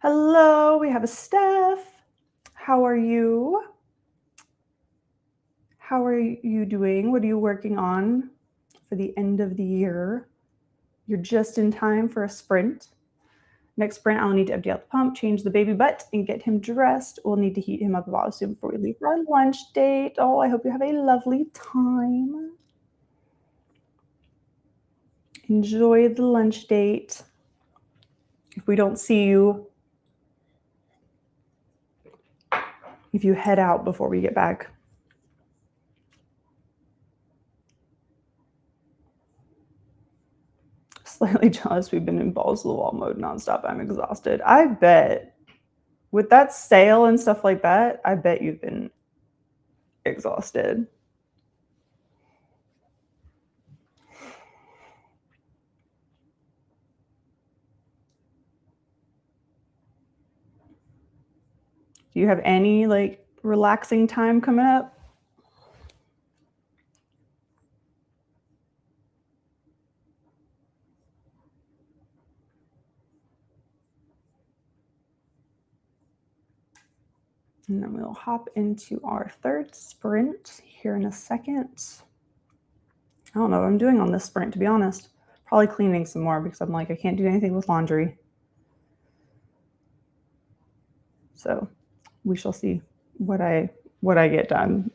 Hello, we have a Steph. How are you? How are you doing? What are you working on for the end of the year? You're just in time for a sprint. Next sprint, I'll need to empty out the pump, change the baby butt, and get him dressed. We'll need to heat him up about soon before we leave for our lunch date. Oh, I hope you have a lovely time. Enjoy the lunch date. if we don't see you, if you head out before we get back. Slightly jealous we've been in balls to the wall mode nonstop. I'm exhausted. I bet. With that sale and stuff like that, I bet you've been exhausted. Do you have any like relaxing time coming up? And then we'll hop into our third sprint here in a second. I don't know what I'm doing on this sprint, to be honest. Probably cleaning some more because I'm like, I can't do anything with laundry. So we shall see what I get done.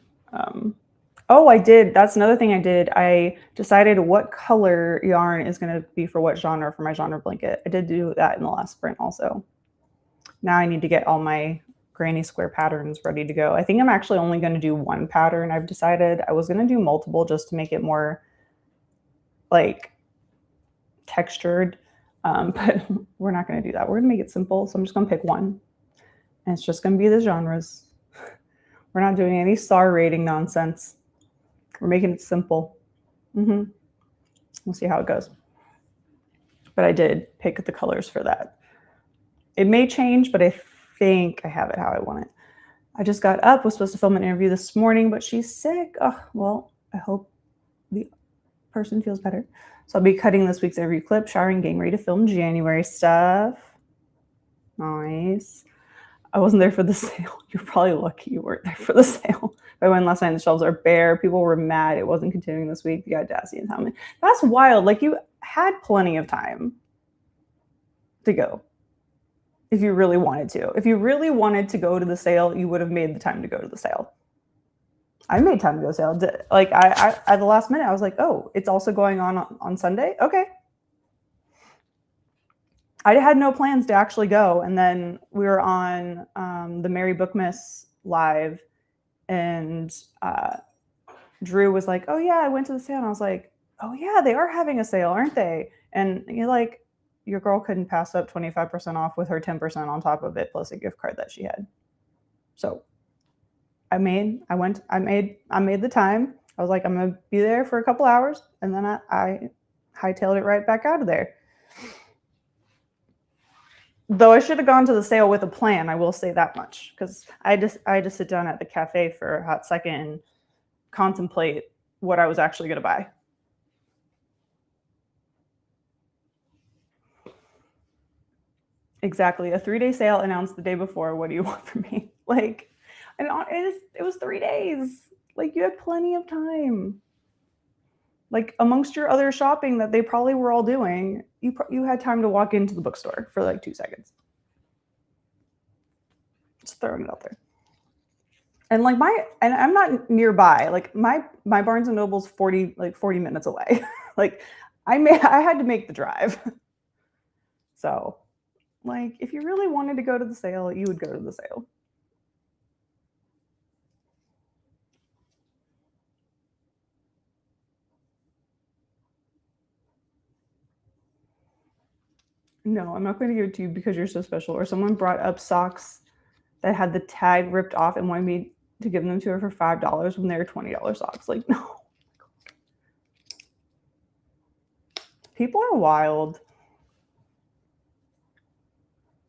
Oh, I did. That's another thing I did. I decided what color yarn is going to be for what genre for my genre blanket. I did do that in the last sprint also. Now I need to get all my granny square patterns ready to go. I think I'm actually only going to do one pattern. I've decided I was going to do multiple just to make it more like textured, but we're not going to do that. We're going to make it simple. So I'm just going to pick one, and it's just going to be the genres. We're not doing any star rating nonsense. We're making it simple. We'll see how it goes. But I did pick the colors for that. It may change, but I think I have it how I want it. I just got up, was supposed to film an interview this morning, but she's sick. Oh, well, I hope the person feels better. So I'll be cutting this week's interview clip, showering, getting ready to film January stuff. Nice. I wasn't there for the sale. You're probably lucky you weren't there for the sale. I went last night and the shelves are bare. People were mad it wasn't continuing this week. The audacity and time. That's wild. Like, you had plenty of time to go if you really wanted to. If you really wanted to go to the sale, you would have made the time to go to the sale. I made time to go to the sale. Like, I at the last minute, I was like, oh, it's also going on Sunday? Okay. I had no plans to actually go. And then we were on the Mary Bookmas live, and Drew was like, oh yeah, I went to the sale. And I was like, oh yeah, they are having a sale, aren't they? And you're like, your girl couldn't pass up 25% off with her 10% on top of it, plus a gift card that she had. So I made the time. I was like, I'm going to be there for a couple hours. And then I hightailed it right back out of there. Though I should have gone to the sale with a plan, I will say that much, because I just sit down at the cafe for a hot second and contemplate what I was actually going to buy. Exactly. A 3-day sale announced the day before. What do you want from me? Like, and it was 3 days. Like, you had plenty of time. Like, amongst your other shopping that they probably were all doing, you had time to walk into the bookstore for like 2 seconds. Just throwing it out there. And like and I'm not nearby. Like my Barnes and Noble's 40 minutes away. Like I had to make the drive. So like, if you really wanted to go to the sale, you would go to the sale. No, I'm not going to give it to you because you're so special. Or someone brought up socks that had the tag ripped off and wanted me to give them to her for $5 when they were $20 socks. Like, no. People are wild.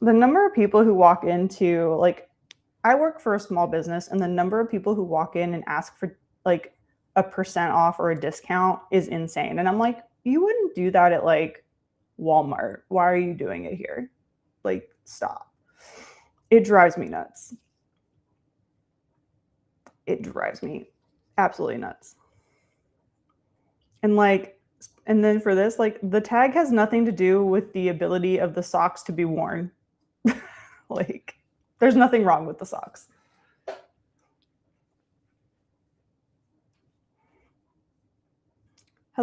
The number of people who walk into, like, I work for a small business, and the number of people who walk in and ask for like a % off or a discount is insane. And I'm like, you wouldn't do that at like Walmart. Why are you doing it here? Like, stop. It drives me nuts. It drives me absolutely nuts. And like, and then for this, like, the tag has nothing to do with the ability of the socks to be worn. Like, there's nothing wrong with the socks.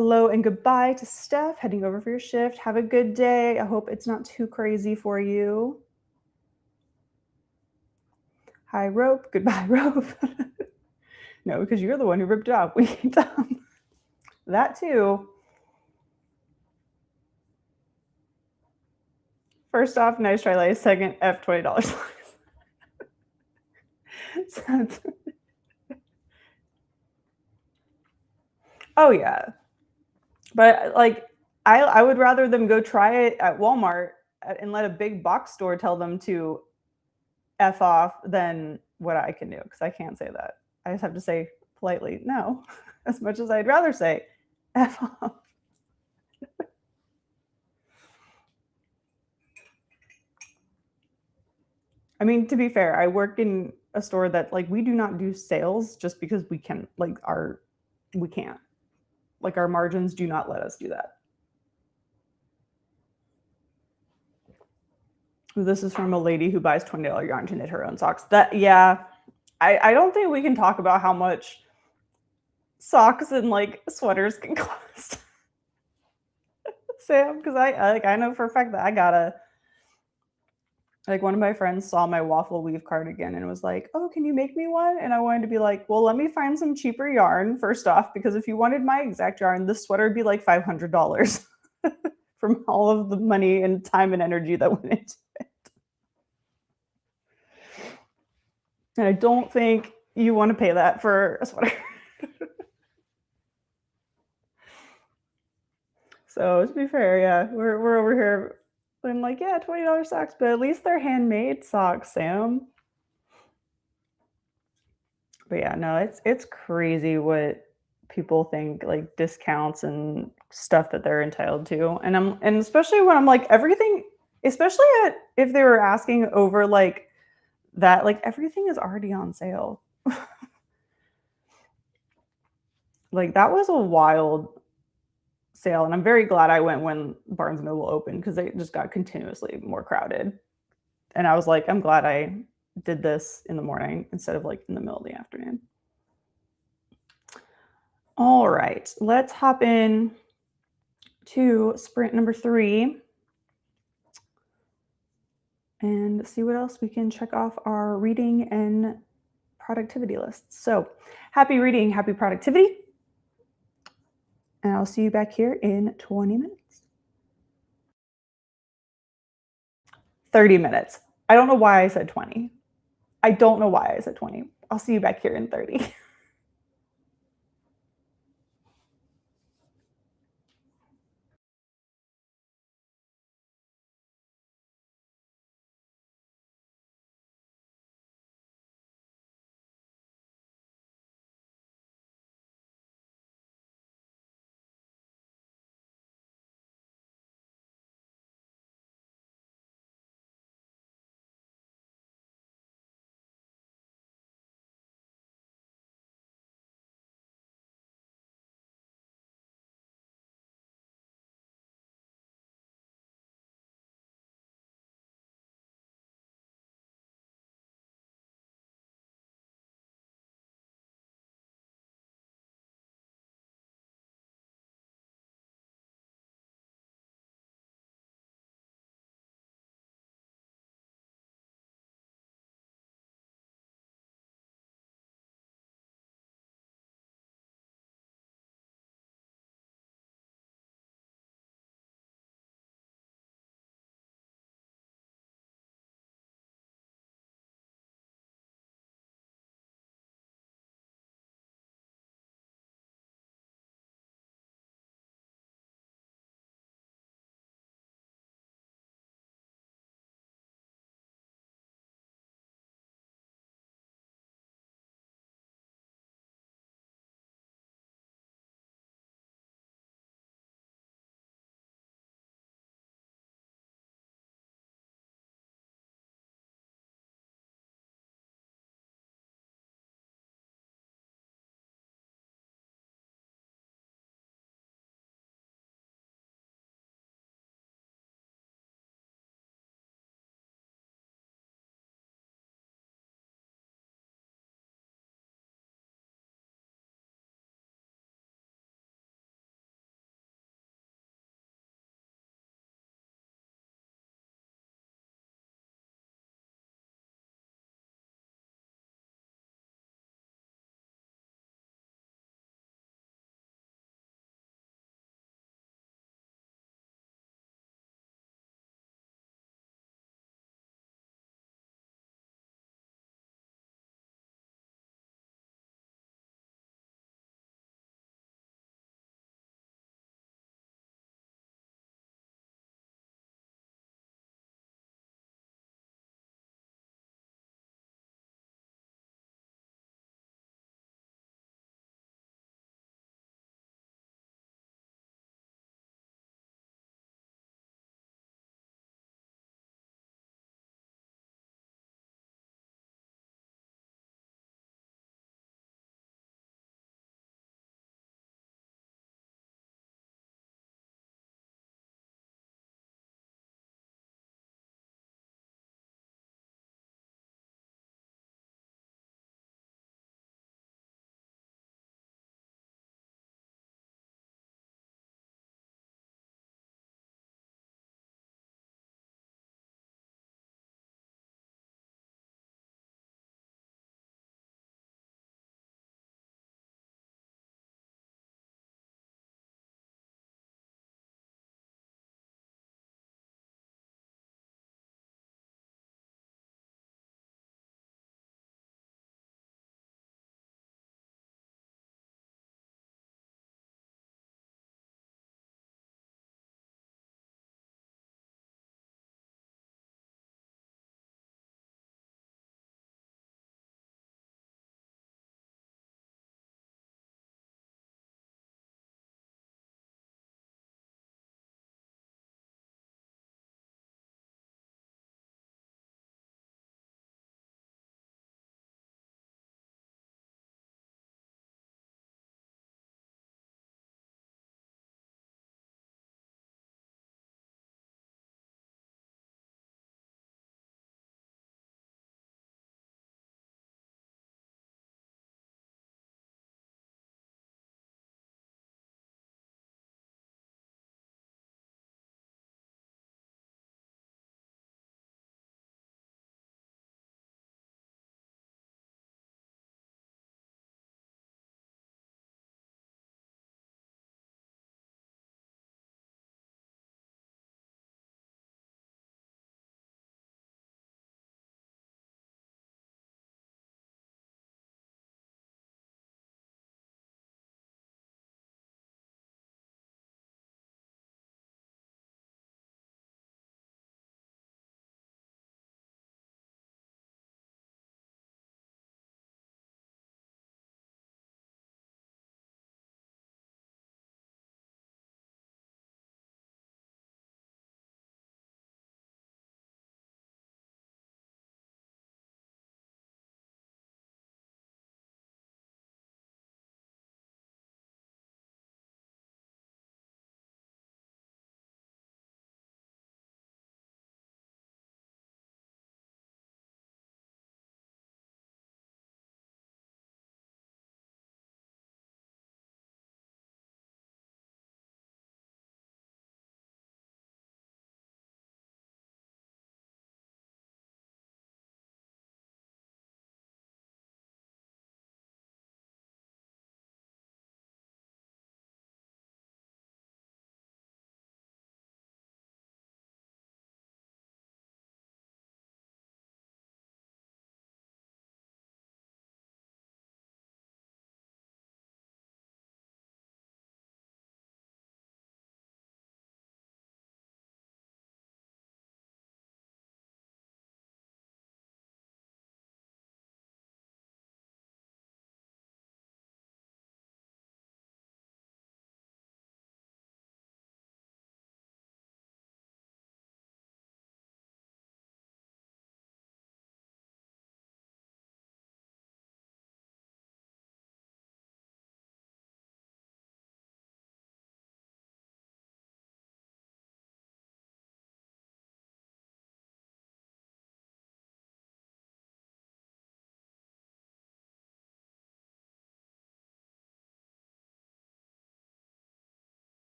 Hello and goodbye to Steph, heading over for your shift. Have a good day. I hope it's not too crazy for you. Hi, Rope. Goodbye, Rope. No, because you're the one who ripped it off. We can that too. First off, nice try, Lay. Second, F $20. Oh yeah, but like I would rather them go try it at Walmart and let a big box store tell them to F off than what I can do, because I can't say that. I just have to say politely no, as much as I'd rather say F off. I mean, to be fair, I work in a store that like we do not do sales just because we can, like we can't. Like our margins do not let us do that. This is from a lady who buys $20 yarn to knit her own socks. That, yeah, I don't think we can talk about how much socks and like sweaters can cost. Sam, because I know for a fact that I gotta, like, one of my friends saw my waffle weave cardigan and was like, oh, can you make me one? And I wanted to be like, well, let me find some cheaper yarn first off, because if you wanted my exact yarn, this sweater would be like $500 from all of the money and time and energy that went into it. And I don't think you want to pay that for a sweater. So to be fair, yeah, we're over here. I'm like, yeah, $20 socks, but at least they're handmade socks, Sam. But yeah, no, it's crazy what people think, like discounts and stuff that they're entitled to. And especially when I'm like everything, especially if they were asking over like that, like everything is already on sale. Like that was a wild sale, and I'm very glad I went when Barnes and Noble opened, because they just got continuously more crowded. And I was like, I'm glad I did this in the morning instead of like in the middle of the afternoon. All right, let's hop in to sprint number 3 and see what else we can check off our reading and productivity lists. So happy reading, happy productivity. And I'll see you back here in 20 minutes. 30 minutes. I don't know why I said 20. I don't know why I said 20. I'll see you back here in 30.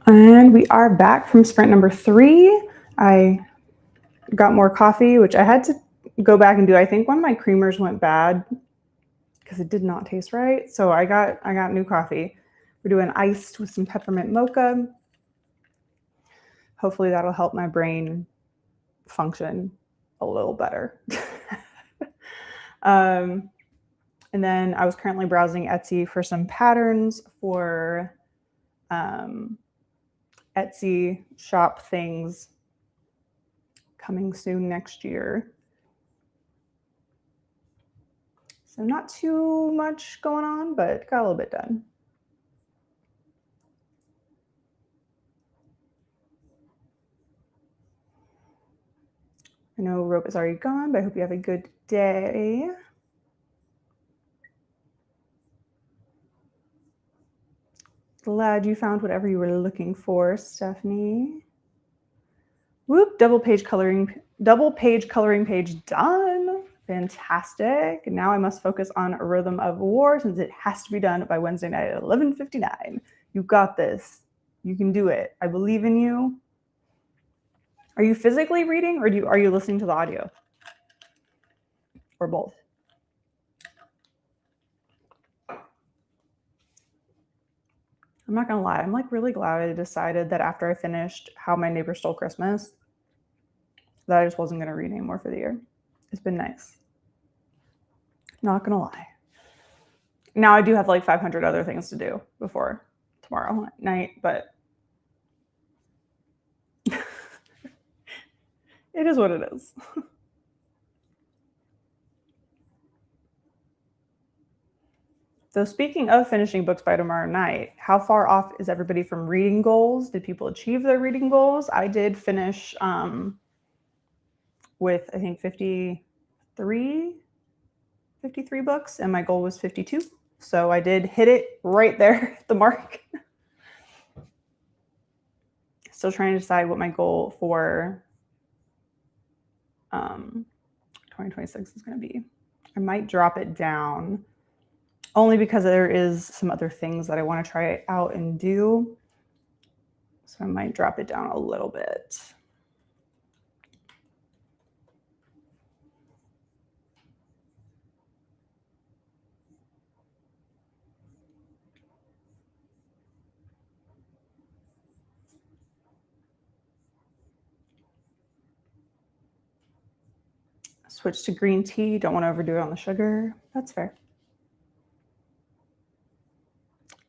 And we are back from sprint number 3. I got more coffee, which I had to go back and do. I think one of my creamers went bad because it did not taste right. So I got new coffee. We're doing iced with some peppermint mocha. Hopefully that'll help my brain function a little better. And then I was currently browsing Etsy for some patterns for Etsy shop things coming soon next year. So not too much going on, but got a little bit done. I know Rope is already gone, but I hope you have a good day. Glad you found whatever you were looking for, Stephanie. Whoop, double page coloring page done. Fantastic. Now I must focus on A Rhythm of War since it has to be done by Wednesday night at 11:59. You got this. You can do it. I believe in you. Are you physically reading or are you listening to the audio? Or both? I'm not gonna lie, I'm like really glad I decided that after I finished How My Neighbor Stole Christmas, that I just wasn't gonna read anymore for the year. It's been nice. Not gonna lie. Now I do have like 500 other things to do before tomorrow night, but it is what it is. So speaking of finishing books by tomorrow night, how far off is everybody from reading goals? Did people achieve their reading goals? I did finish with, I think, 53 books, and my goal was 52. So I did hit it right there at the mark. Still trying to decide what my goal for 2026 is going to be. I might drop it down only because there is some other things that I want to try out and do. So I might drop it down a little bit. Switch to green tea. Don't want to overdo it on the sugar. That's fair.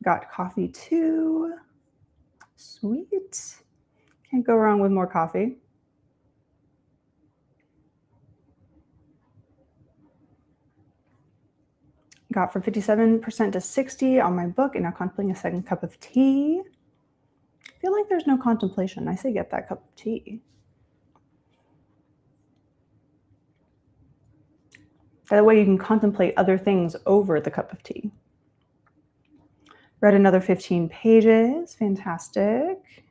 Got coffee too. Sweet. Can't go wrong with more coffee. Got from 57% to 60 on my book and now contemplating a second cup of tea. I feel like there's no contemplation. I say get that cup of tea. That way you can contemplate other things over the cup of tea. Read another 15 pages. Fantastic.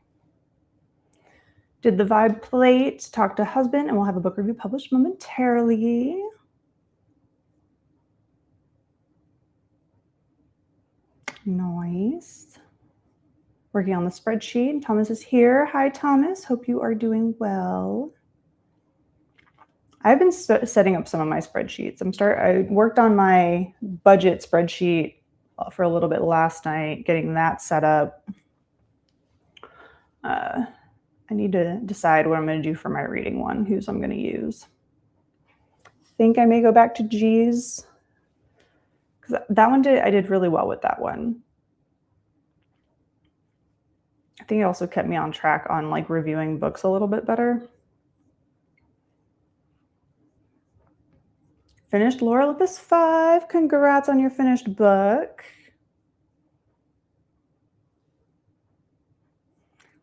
Did the vibe plate, talked to husband, and we'll have a book review published momentarily. Nice. Working on the spreadsheet. Thomas is here. Hi, Thomas. Hope you are doing well. I've been setting up some of my spreadsheets. I worked on my budget spreadsheet for a little bit last night, getting that set up. I need to decide what I'm going to do for my reading one, whose I'm going to use. Think I may go back to G's, because that one I did really well with that one. I think it also kept me on track on like reviewing books a little bit better. Finished Laura Lippis 5. Congrats on your finished book.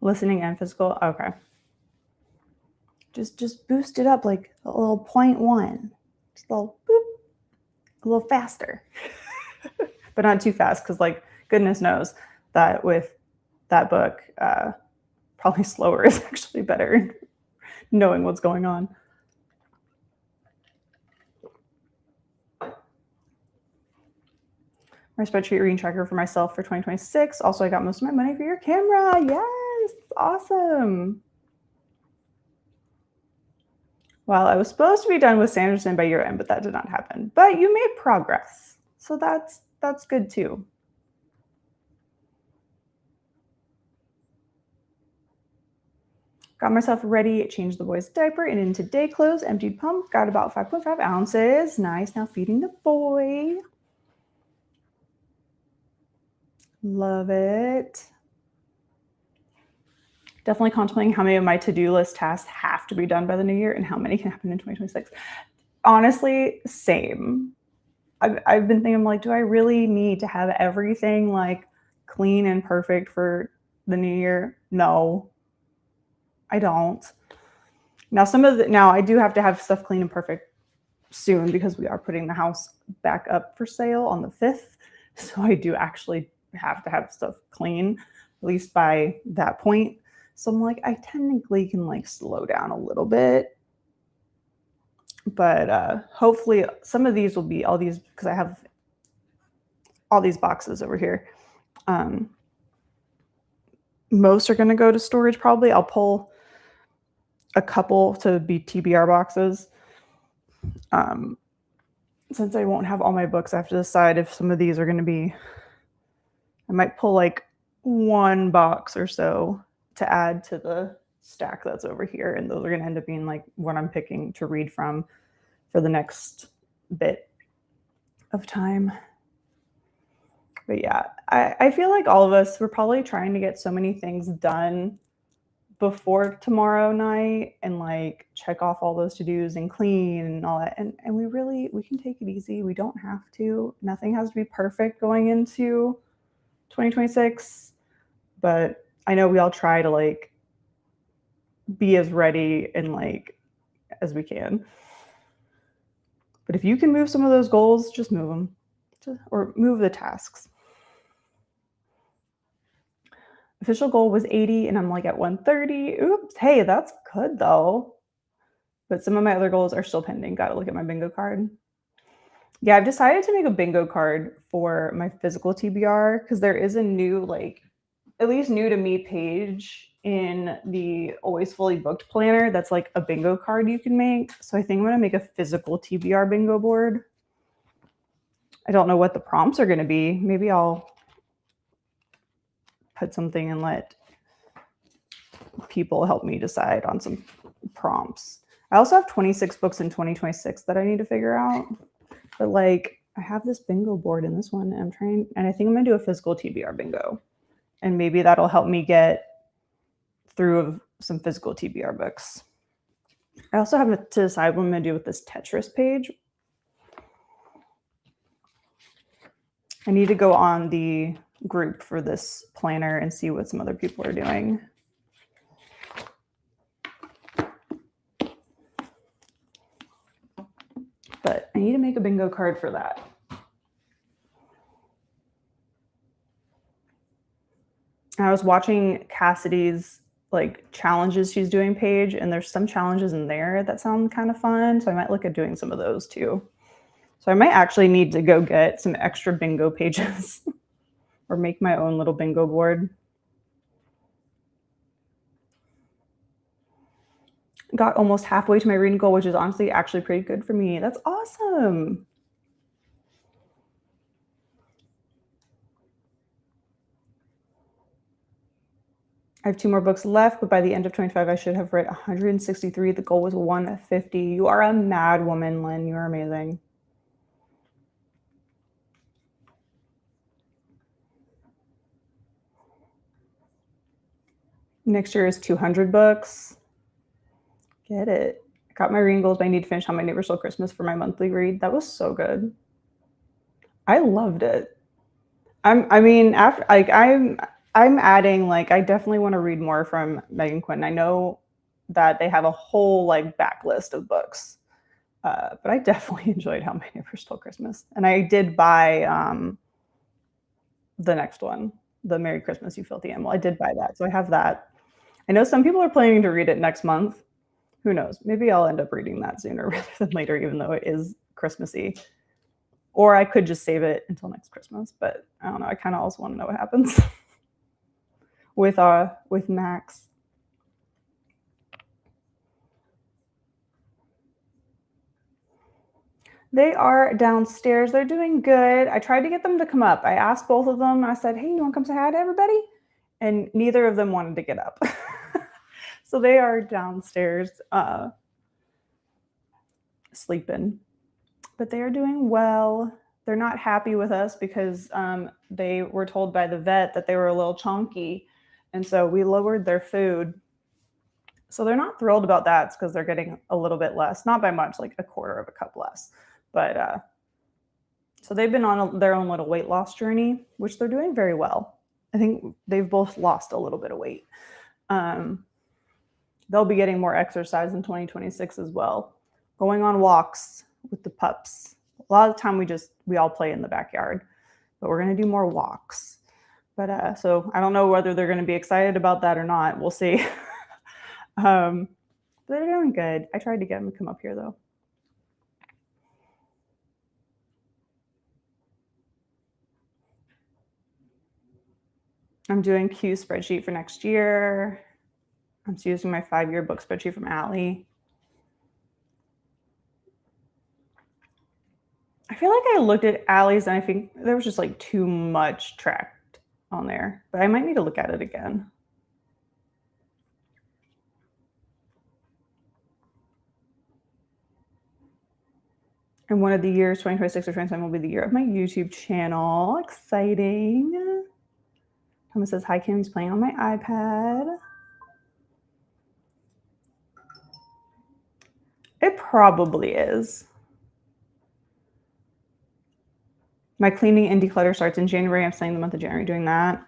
Listening and physical. Okay. Just boost it up like a little 0.1. Just a little boop. A little faster. But not too fast, because like goodness knows that with that book, probably slower is actually better, knowing what's going on. My spreadsheet reading tracker for myself for 2026. Also, I got most of my money for your camera. awesome. Well, I was supposed to be done with Sanderson by year end, but that did not happen. But you made progress. So that's good too. Got myself ready, changed the boy's diaper and into day clothes, emptied pump, got about 5.5 ounces. Nice, now feeding the boy. Love it. Definitely contemplating how many of my to-do list tasks have to be done by the new year and how many can happen in 2026. Honestly, same. I've been thinking, like, do I really need to have everything like clean and perfect for the new year? No, I don't. Now I do have to have stuff clean and perfect soon because we are putting the house back up for sale on the 5th. So I do actually have to have stuff clean, at least by that point. So I'm like, I technically can like slow down a little bit. But hopefully some of these will be all these, because I have all these boxes over here. Most are going to go to storage probably. I'll pull a couple to be TBR boxes. Since I won't have all my books, I have to decide if some of these are going to be, I might pull like one box or so to add to the stack that's over here. And those are going to end up being like what I'm picking to read from for the next bit of time. But yeah, I feel like all of us, we're probably trying to get so many things done before tomorrow night and like check off all those to-dos and clean and all that. And we can take it easy. We don't have to. Nothing has to be perfect going into 2026. But I know we all try to like be as ready and like as we can. But if you can move some of those goals, just move them. Or move the tasks. Official goal was 80 and I'm like at 130. Oops. Hey, that's good though. But some of my other goals are still pending. Got to look at my bingo card. Yeah, I've decided to make a bingo card for my physical TBR because there is a new, like, at least new to me page in the Always Fully Booked planner that's like a bingo card you can make. So I think I'm going to make a physical TBR bingo board. I don't know what the prompts are going to be. Maybe I'll put something and let people help me decide on some prompts. I also have 26 books in 2026 that I need to figure out. But like, I have this bingo board in this one and I think I'm going to do a physical TBR bingo. And maybe that'll help me get through some physical TBR books. I also have to decide what I'm going to do with this Tetris page. I need to go on the group for this planner and see what some other people are doing. But I need to make a bingo card for that. I was watching Cassidy's like challenges she's doing page, and there's some challenges in there that sound kind of fun. So I might look at doing some of those too. So I might actually need to go get some extra bingo pages or make my own little bingo board. Got almost halfway to my reading goal, which is honestly actually pretty good for me. That's awesome. I have 2 more books left, but by the end of 25, I should have read 163. The goal was 150. You are a mad woman, Lynn. You are amazing. Next year is 200 books. Get it. I got my reading goals, but I need to finish How My Neighbor Stole Christmas for my monthly read. That was so good. I loved it. I'm adding, like, I definitely want to read more from Megan Quinn. I know that they have a whole like backlist of books, but I definitely enjoyed How My Neighbor Stole Christmas, and I did buy the next one, The Merry Christmas, You Filthy Animal. I did buy that, so I have that. I know some people are planning to read it next month. Who knows? Maybe I'll end up reading that sooner rather than later, even though it is Christmassy. Or I could just save it until next Christmas, but I don't know. I kind of also want to know what happens. with Max. They are downstairs. They're doing good. I tried to get them to come up. I asked both of them. I said, hey, you want to come say hi to everybody? And neither of them wanted to get up. So they are downstairs sleeping. But they are doing well. They're not happy with us because they were told by the vet that they were a little chunky. And so we lowered their food. So they're not thrilled about that. It's because they're getting a little bit less, not by much, like a quarter of a cup less. But so they've been on their own little weight loss journey, which they're doing very well. I think they've both lost a little bit of weight. They'll be getting more exercise in 2026 as well. Going on walks with the pups. A lot of the time we all play in the backyard, but we're going to do more walks. But so I don't know whether they're going to be excited about that or not. We'll see. They're doing good. I tried to get them to come up here though. I'm doing Q spreadsheet for next year. I'm using my 5-year book spreadsheet from Allie. I feel like I looked at Allie's and I think there was just like too much tracked on there, but I might need to look at it again. And one of the years, 2026 or 2027, will be the year of my YouTube channel. Exciting. Thomas says, hi, Kim. He's playing on my iPad. It probably is. My cleaning and declutter starts in January. I'm spending the month of January doing that.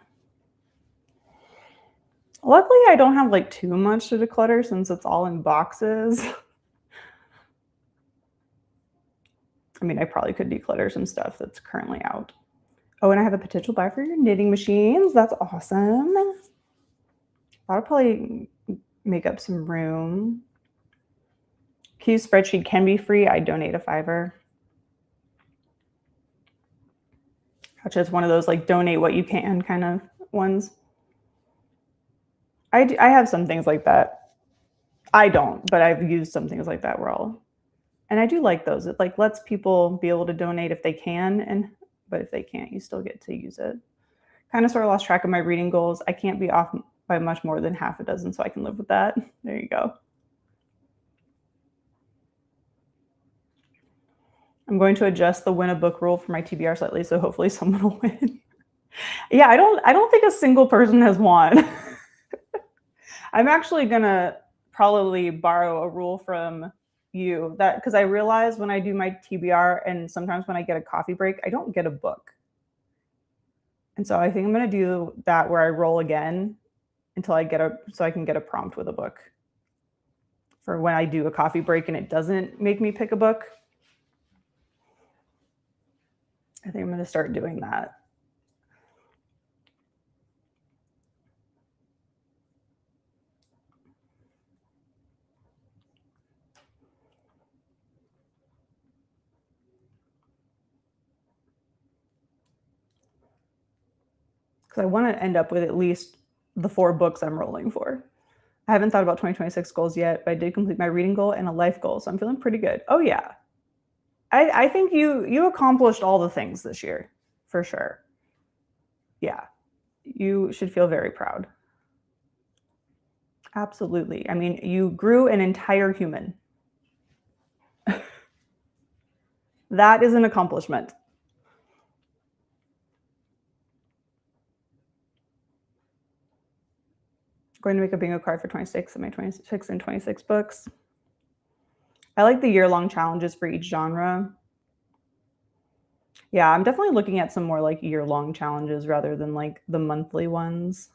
Luckily, I don't have like too much to declutter since it's all in boxes. I mean, I probably could declutter some stuff that's currently out. Oh, and I have a potential buy for your knitting machines. That's awesome. That'll probably make up some room. Q spreadsheet can be free. I donate a $5. Which is one of those like donate what you can kind of ones. I have some things like that. I don't, but I've used some things like that and I do like those. It like lets people be able to donate if they can, but if they can't, you still get to use it. Kind of sort of lost track of my reading goals. I can't be off by much more than half a dozen, so I can live with that. There you go. I'm going to adjust the win a book rule for my TBR slightly, so hopefully someone will win. Yeah, I don't think a single person has won. I'm actually gonna probably borrow a rule from you because I realize when I do my TBR and sometimes when I get a coffee break, I don't get a book. And so I think I'm gonna do that where I roll again until I so I can get a prompt with a book for when I do a coffee break and it doesn't make me pick a book. I think I'm gonna start doing that. Because I want to end up with at least the 4 books I'm rolling for. I haven't thought about 2026 goals yet, but I did complete my reading goal and a life goal, so I'm feeling pretty good. Oh yeah. I think you accomplished all the things this year, for sure. Yeah. You should feel very proud. Absolutely. I mean, you grew an entire human. That is an accomplishment. Going to make a bingo card for 26 of my 26 and 26 books. I like the year-long challenges for each genre. Yeah, I'm definitely looking at some more like year-long challenges rather than like the monthly ones.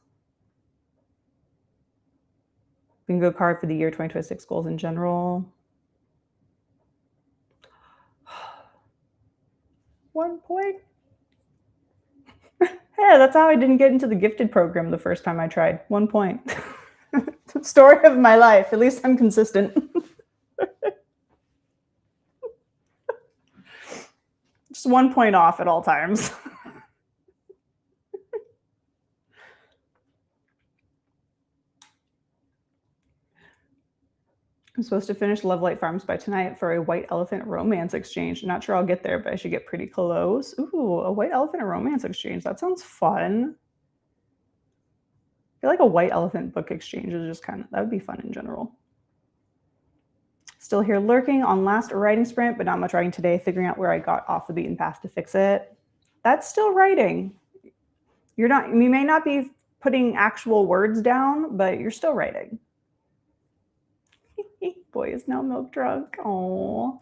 Bingo card for the year 2026 goals in general. 1 point. Yeah, that's how I didn't get into the gifted program the first time I tried. 1 point. Story of my life. At least I'm consistent. Just 1 point off at all times. I'm supposed to finish Love Light Farms by tonight for a white elephant romance exchange. Not sure I'll get there, but I should get pretty close. Ooh, a white elephant romance exchange. That sounds fun. I feel like a white elephant book exchange is just that would be fun in general. Still here lurking on last writing sprint, but not much writing today, figuring out where I got off the beaten path to fix it. That's still writing. You may not be putting actual words down, but you're still writing. Boy is now milk drunk. Oh,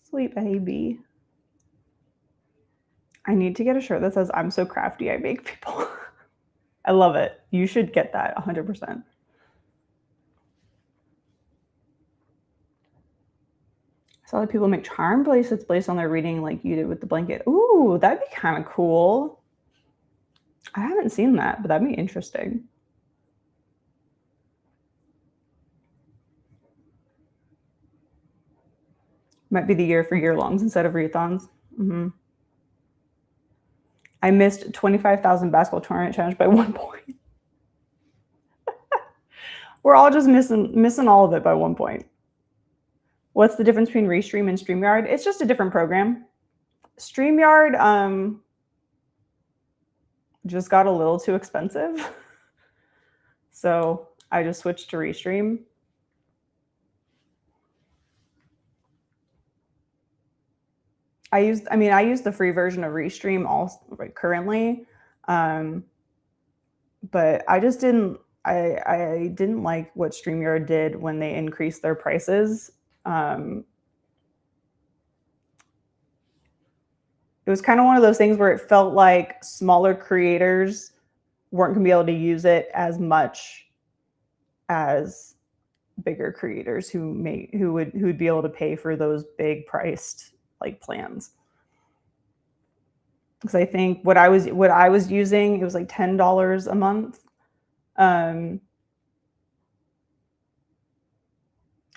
sweet baby. I need to get a shirt that says, I'm so crafty, I make people. I love it. You should get that 100%. I saw that people make charm bracelets based on their reading like you did with the blanket. Ooh, that'd be kind of cool. I haven't seen that, but that'd be interesting. Might be the year for year-longs instead of readathons. I missed 25,000 basketball tournament challenge by 1 point. We're all just missing all of it by 1 point. What's the difference between Restream and StreamYard? It's just a different program. StreamYard just got a little too expensive. So I just switched to Restream. I use the free version of Restream currently, but I just didn't like what StreamYard did when they increased their prices. It was kind of one of those things where it felt like smaller creators weren't going to be able to use it as much as bigger creators who would be able to pay for those big priced plans. Because I think what I was using, it was like $10 a month.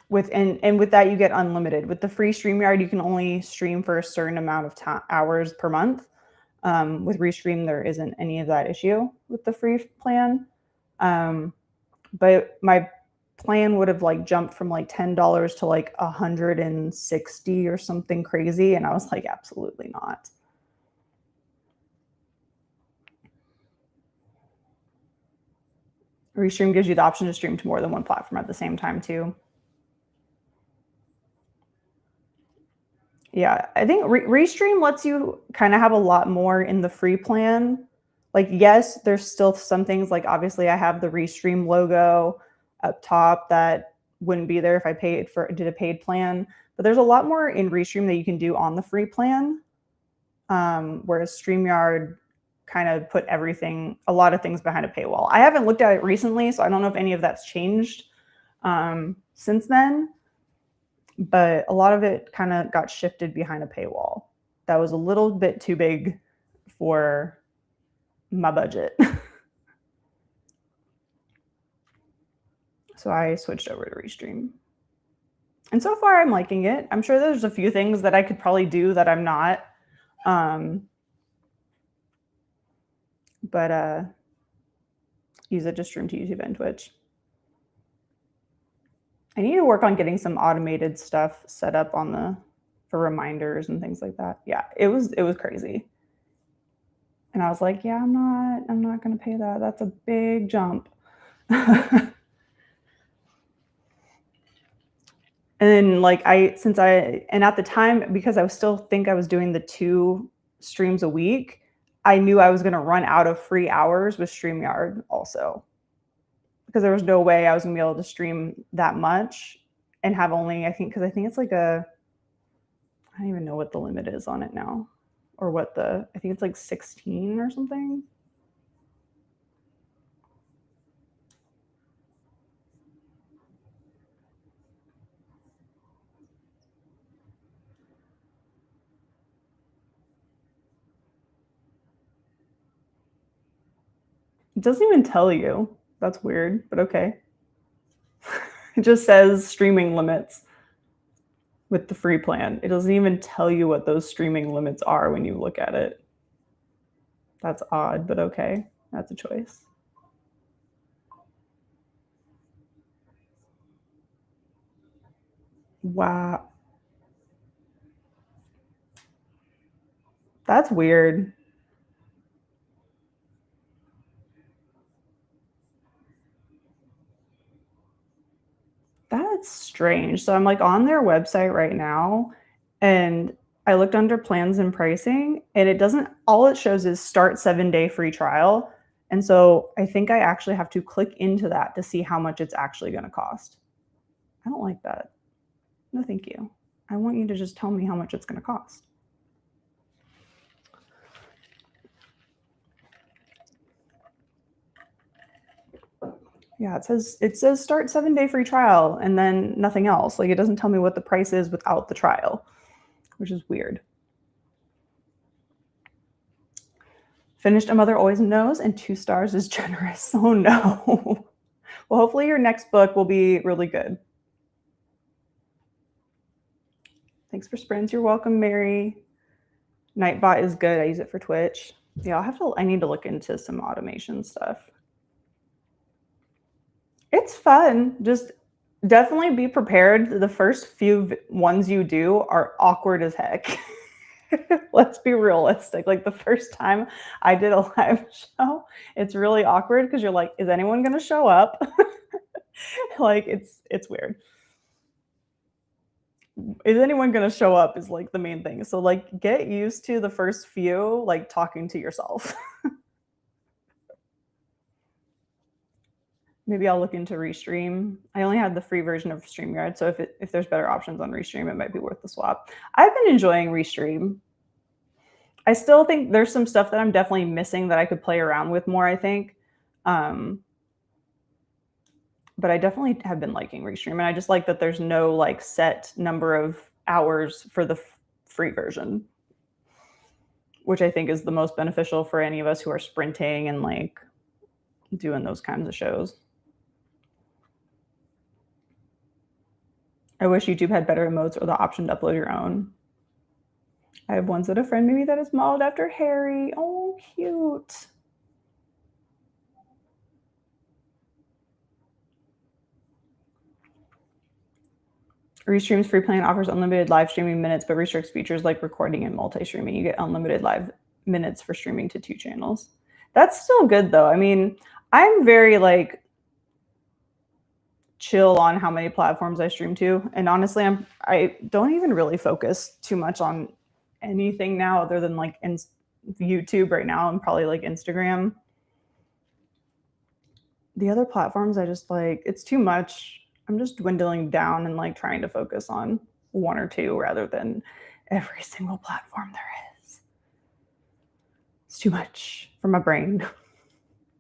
With that you get unlimited. With the free StreamYard, you can only stream for a certain amount of hours per month. With Restream, there isn't any of that issue with the free plan. But my plan would have jumped from $10 to $160 or something crazy, and I was like, absolutely not. Restream gives you the option to stream to more than one platform at the same time too. Yeah, I think Restream lets you kind of have a lot more in the free plan. Yes, there's still some things, obviously I have the Restream logo up top that wouldn't be there if I did a paid plan. But there's a lot more in Restream that you can do on the free plan, whereas StreamYard kind of put a lot of things behind a paywall. I haven't looked at it recently, so I don't know if any of that's changed since then. But a lot of it kind of got shifted behind a paywall. That was a little bit too big for my budget. So I switched over to Restream. And so far I'm liking it. I'm sure there's a few things that I could probably do that I'm not. But use it to stream to YouTube and Twitch. I need to work on getting some automated stuff set up for reminders and things like that. Yeah, it was crazy. And I was like, yeah, I'm not going to pay that. That's a big jump. And then at the time, because I still think I was doing the 2 streams a week, I knew I was going to run out of free hours with StreamYard also. Because there was no way I was going to be able to stream that much and have only, I think it's I don't even know what the limit is on it now, or I think it's 16 or something. It doesn't even tell you. That's weird, but okay. It just says streaming limits with the free plan. It doesn't even tell you what those streaming limits are when you look at it. That's odd, but okay. That's a choice. Wow. That's weird. That's strange. So I'm like on their website right now and I looked under plans and pricing and it doesn't, all it shows is start 7-day free trial. And so I think I actually have to click into that to see how much it's actually going to cost. I don't like that. No, thank you. I want you to just tell me how much it's going to cost. Yeah, it says start 7-day free trial and then nothing else. Like it doesn't tell me what the price is without the trial, which is weird. Finished A Mother Always Knows and 2 stars is generous. Oh no. Well, hopefully your next book will be really good. Thanks for sprints. You're welcome, Mary. Nightbot is good. I use it for Twitch. Yeah, I need to look into some automation stuff. It's fun. Just definitely be prepared. The first few ones you do are awkward as heck. Let's be realistic. Like the first time I did a live show, it's really awkward because you're like, is anyone going to show up? Like it's weird. Is anyone going to show up is like the main thing. So like get used to the first few, like talking to yourself. Maybe I'll look into Restream. I only had the free version of StreamYard, so if there's better options on Restream, it might be worth the swap. I've been enjoying Restream. I still think there's some stuff that I'm definitely missing that I could play around with more, I think. But I definitely have been liking Restream, and I just like that there's no like set number of hours for the free version, which I think is the most beneficial for any of us who are sprinting and like doing those kinds of shows. I wish YouTube had better emotes or the option to upload your own. I have ones that a friend made me that is modeled after Harry. Oh, cute. Restream's free plan offers unlimited live streaming minutes, but restricts features like recording and multi-streaming. You get unlimited live minutes for streaming to 2 channels. That's still good though. I mean, I'm very like chill on how many platforms I stream to. And honestly, I don't even really focus too much on anything now other than like YouTube right now and probably like Instagram. The other platforms, I just like, it's too much. I'm just dwindling down and like trying to focus on 1 or 2 rather than every single platform there is. It's too much for my brain.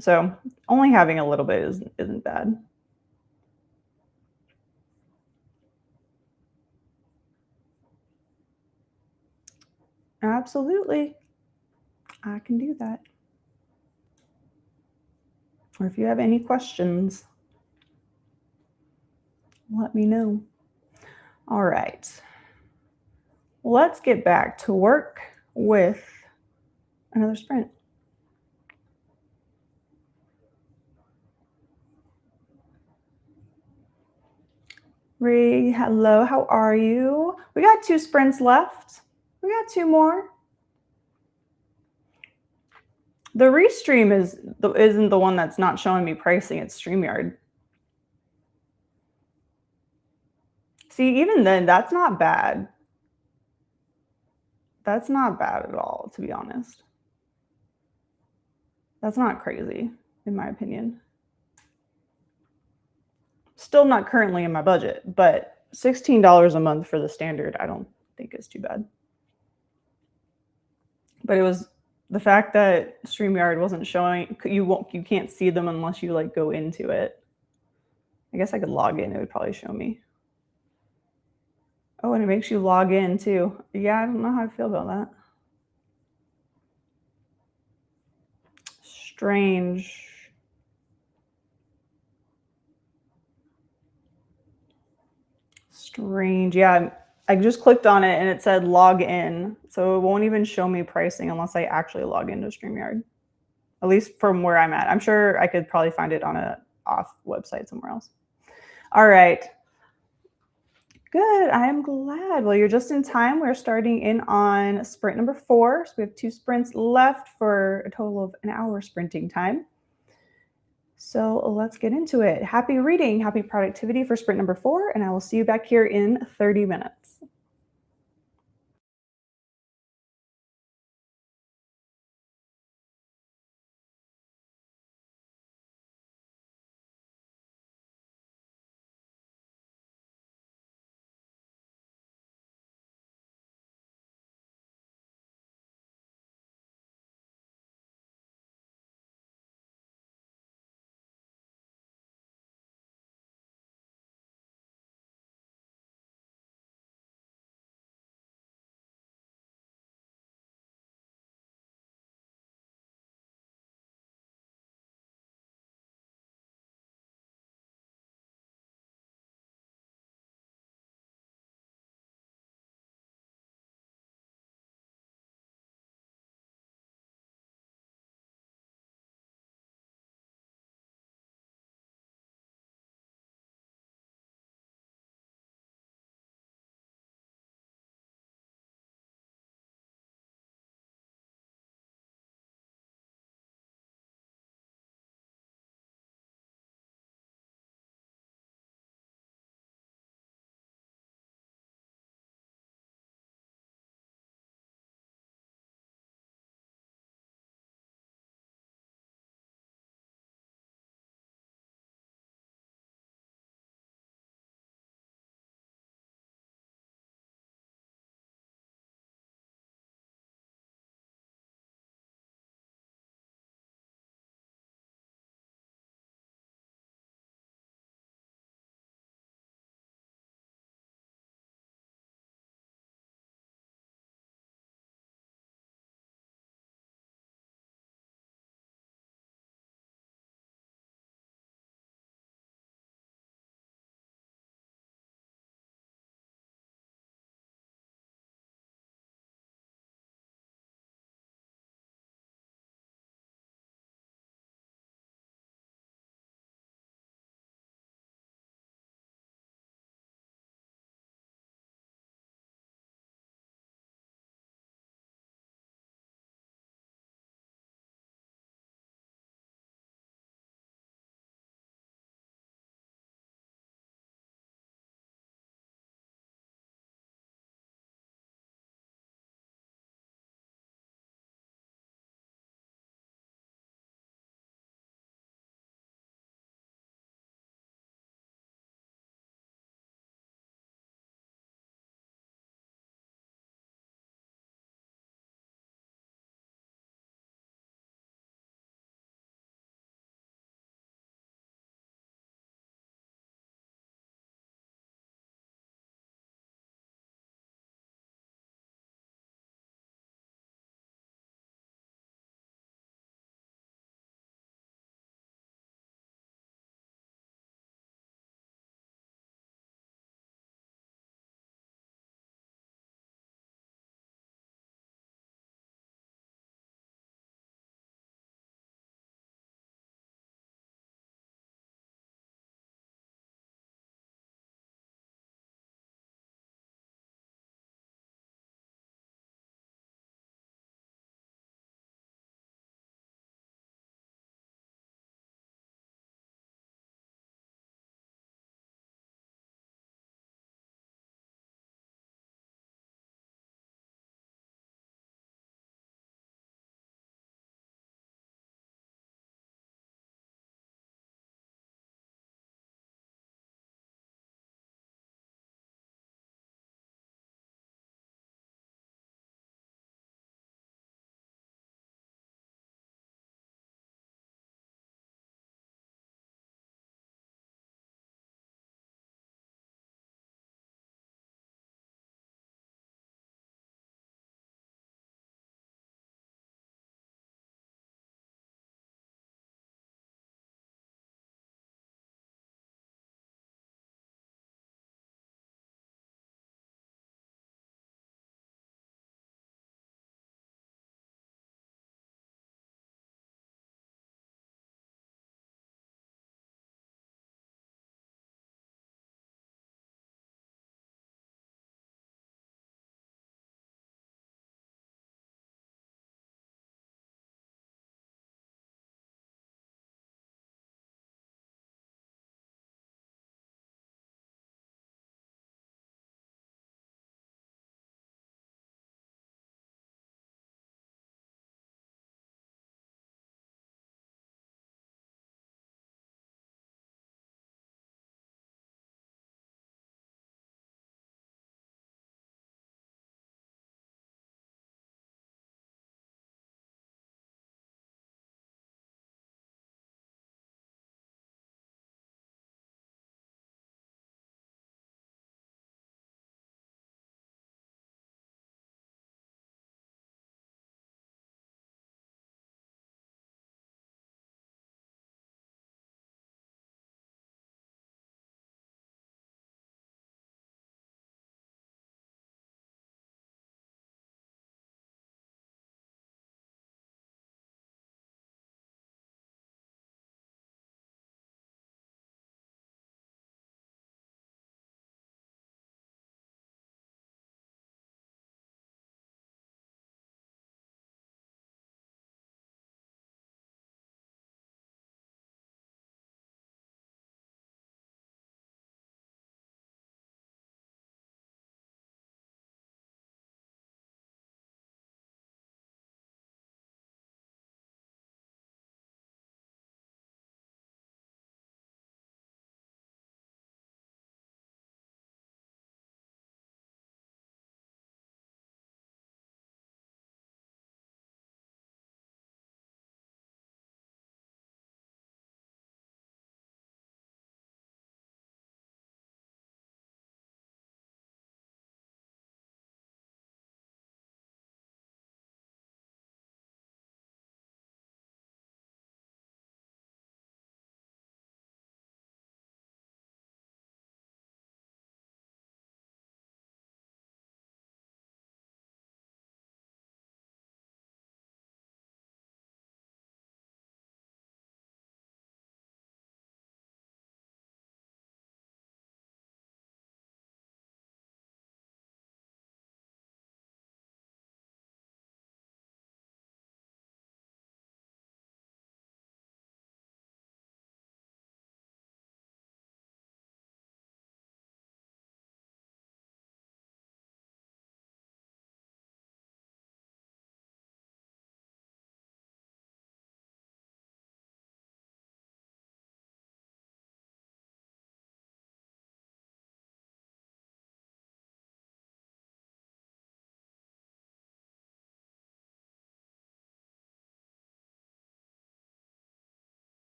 So only having a little bit isn't bad. Absolutely. I can do that. Or if you have any questions, let me know. All right. Let's get back to work with another sprint. Ree, hello, how are you? We got 2 sprints left. We got 2 more. The Restream isn't the one that's not showing me pricing. It's StreamYard. See, even then, that's not bad. That's not bad at all, to be honest. That's not crazy, in my opinion. Still not currently in my budget, but $16 a month for the standard, I don't think is too bad. But it was the fact that StreamYard wasn't showing, you can't see them unless you like go into it. I guess I could log in, it would probably show me. Oh, and it makes you log in too. Yeah, I don't know how I feel about that. Strange. Strange. Yeah, I just clicked on it and it said log in. So it won't even show me pricing unless I actually log into StreamYard. At least from where I'm at. I'm sure I could probably find it on a off website somewhere else. All right. Good. I am glad. Well, you're just in time. We're starting in on sprint number 4. So we have 2 sprints left for a total of an hour sprinting time. So let's get into it. Happy reading, happy productivity for sprint number 4, and I will see you back here in 30 minutes.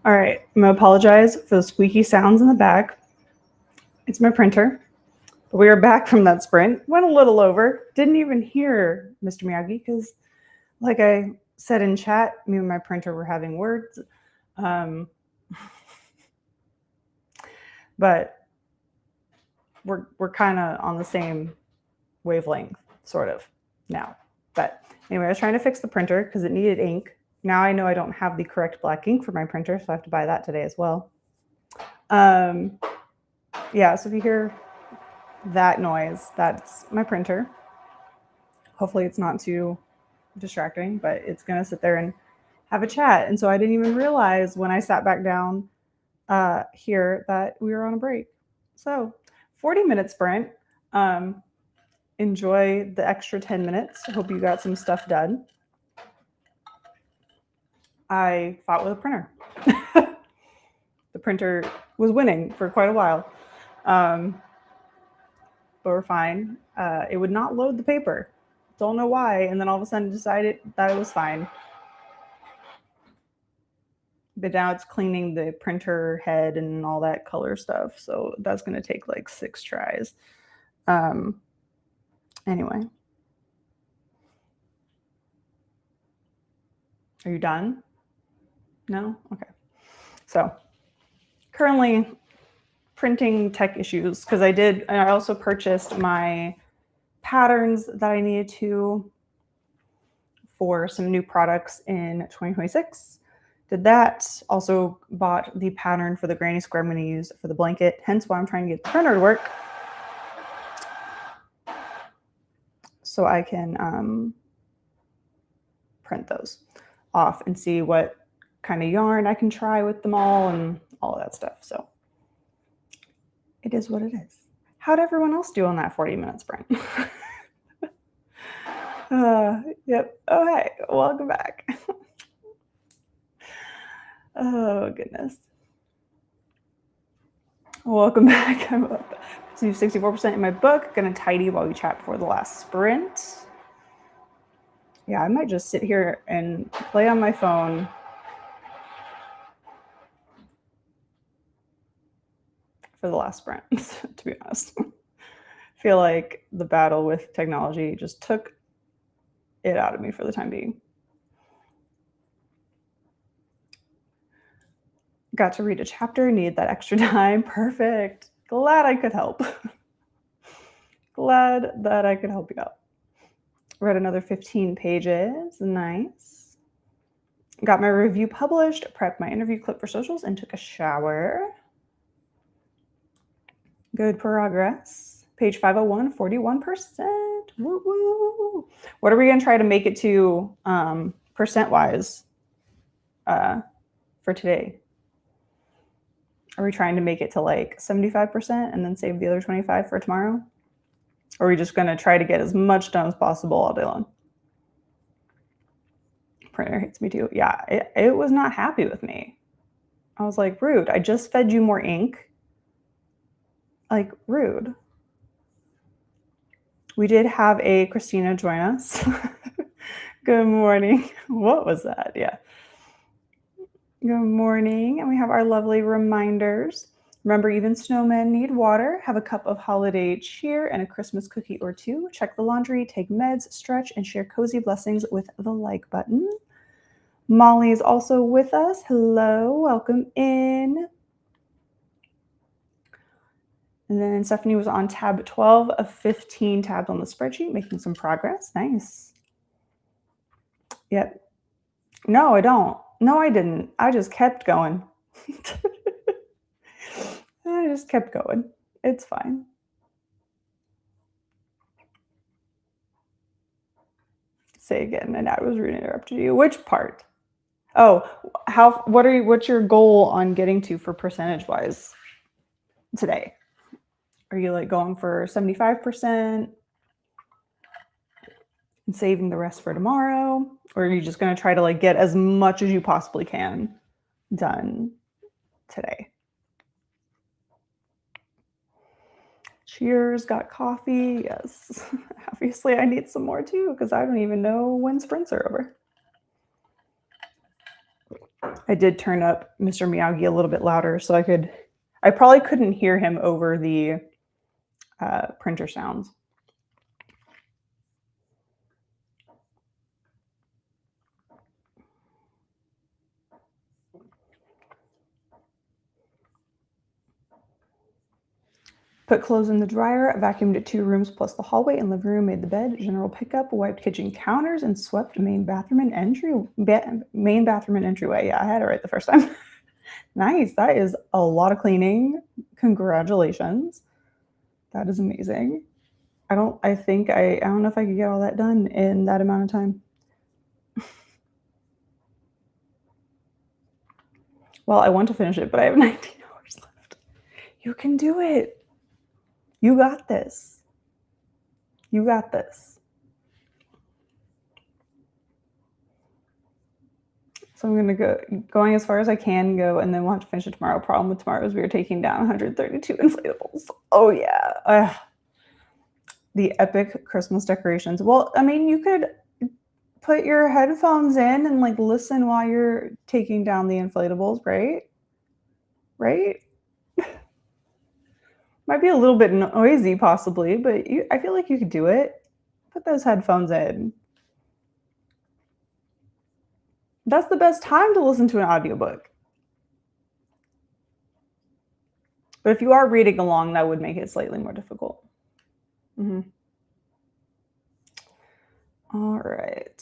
All right, I'm gonna apologize for the squeaky sounds in the back. It's my printer. But we are back from that sprint. Went a little over. Didn't even hear Mr. Miyagi because, like I said in chat, me and my printer were having words. But we're kind of on the same wavelength, sort of, now. But anyway, I was trying to fix the printer because it needed ink. Now I know I don't have the correct black ink for my printer, so I have to buy that today as well. Yeah, so if you hear that noise, that's my printer. Hopefully it's not too distracting, but it's going to sit there and have a chat. And so I didn't even realize when I sat back down here that we were on a break. So 40-minute sprint. Enjoy the extra 10 minutes. Hope you got some stuff done. I fought with a printer. The printer was winning for quite a while. But we're fine. It would not load the paper. Don't know why. And then all of a sudden decided that it was fine. But now it's cleaning the printer head and all that color stuff. So that's going to take like 6 tries. Anyway. Are you done? No? Okay. So currently printing tech issues because I also purchased my patterns that I needed to for some new products in 2026. Did that. Also bought the pattern for the granny square I'm going to use for the blanket, hence why I'm trying to get the printer to work so I can print those off and see what kind of yarn I can try with them all and all of that stuff. So it is what it is. How'd everyone else do on that 40-minute sprint? Yep. Oh, hey, welcome back. Oh, goodness. Welcome back. I'm up to 64% in my book. Gonna tidy while we chat before the last sprint. Yeah, I might just sit here and play on my phone for the last sprint, to be honest. I feel like the battle with technology just took it out of me for the time being. Got to read a chapter, need that extra time. Perfect. Glad I could help. Glad that I could help you out. Read another 15 pages. Nice. Got my review published, prepped my interview clip for socials, and took a shower. Good progress. Page 501, 41%. Woo woo. What are we going to try to make it to percent-wise for today? Are we trying to make it to like 75% and then save the other 25 for tomorrow? Or are we just going to try to get as much done as possible all day long? Printer hates me too. Yeah, it was not happy with me. I was like, rude. I just fed you more ink. Like, rude. We did have a Christina join us. Good morning. What was that? Yeah. Good morning. And we have our lovely reminders. Remember, even snowmen need water. Have a cup of holiday cheer and a Christmas cookie or two. Check the laundry, take meds, stretch, and share cozy blessings with the like button. Molly is also with us. Hello, welcome in. And then Stephanie was on tab 12 of 15 tabs on the spreadsheet, making some progress. Nice. Yep. No, I don't. No, I didn't. I just kept going. I just kept going. It's fine. Say again, and I was interrupted you. Which part? Oh, what's your goal on getting to for percentage wise today? Are you like going for 75% and saving the rest for tomorrow? Or are you just going to try to like get as much as you possibly can done today? Cheers, got coffee. Yes. Obviously I need some more too because I don't even know when sprints are over. I did turn up Mr. Miyagi a little bit louder so I probably couldn't hear him over the printer sounds. Put clothes in the dryer, vacuumed 2 rooms plus the hallway and living room, made the bed, general pickup, wiped kitchen counters, and swept main bathroom and entryway. Yeah, I had it right the first time. Nice. That is a lot of cleaning. Congratulations. That is amazing. I don't know if I could get all that done in that amount of time. Well, I want to finish it, but I have 19 hours left. You can do it. You got this. You got this. So I'm going as far as I can go, and then we'll have to finish it tomorrow. Problem with tomorrow is we are taking down 132 inflatables. Oh yeah. The epic Christmas decorations. Well, I mean, you could put your headphones in and like listen while you're taking down the inflatables, right? Right? Might be a little bit noisy possibly, but I feel like you could do it. Put those headphones in. That's the best time to listen to an audiobook. But if you are reading along, that would make it slightly more difficult. All right.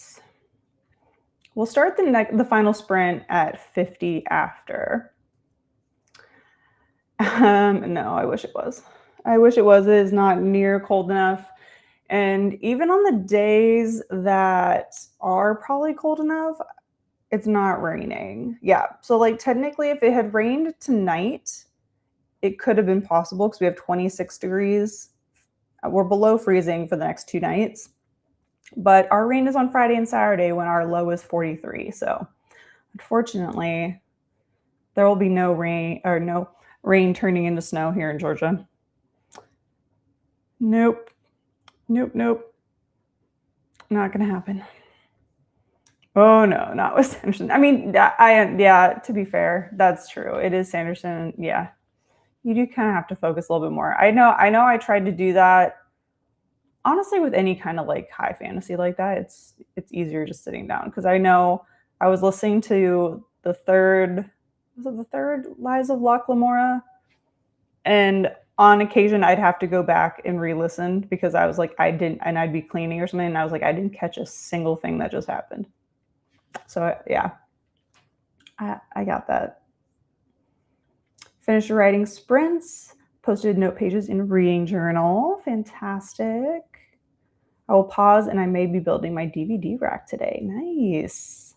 We'll start the final sprint at 50 after. No, I wish it was. I wish it was. It is not near cold enough. And even on the days that are probably cold enough, it's not raining. Yeah. So like technically if it had rained tonight, it could have been possible because we have 26 degrees. We're below freezing for the next 2 nights. But our rain is on Friday and Saturday when our low is 43. So unfortunately, there will be no rain turning into snow here in Georgia. Nope. Not gonna happen. Oh no, not with Sanderson. I mean, to be fair, that's true. It is Sanderson. Yeah. You do kind of have to focus a little bit more. I know I tried to do that. Honestly, with any kind of like high fantasy like that, it's easier just sitting down because I know I was listening to the third Lives of Locke Lamora, and on occasion I'd have to go back and re-listen because I was like I'd be cleaning or something and I was like I didn't catch a single thing that just happened. So yeah, I got that. Finished writing sprints, posted note pages in reading journal. Fantastic. I will pause and I may be building my DVD rack today. Nice.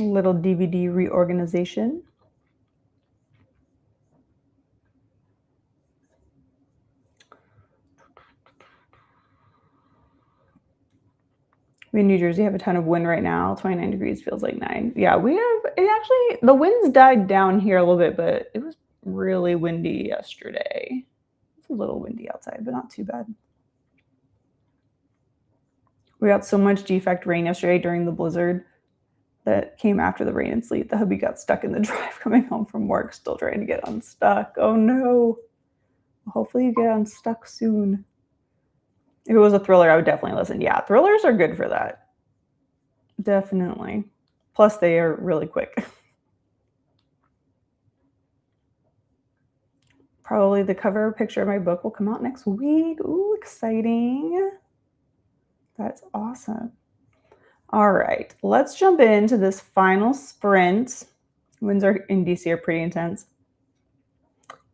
A little DVD reorganization. We in New Jersey have a ton of wind right now. 29 degrees feels like 9. Yeah, the winds died down here a little bit, but it was really windy yesterday. It's a little windy outside, but not too bad. We got so much defect rain yesterday during the blizzard that came after the rain and sleet. The hubby got stuck in the drive coming home from work, still trying to get unstuck. Oh no. Hopefully you get unstuck soon. If it was a thriller, I would definitely listen. Yeah, thrillers are good for that. Definitely. Plus, they are really quick. Probably the cover picture of my book will come out next week. Ooh, exciting. That's awesome. All right, let's jump into this final sprint. Winds in DC are pretty intense.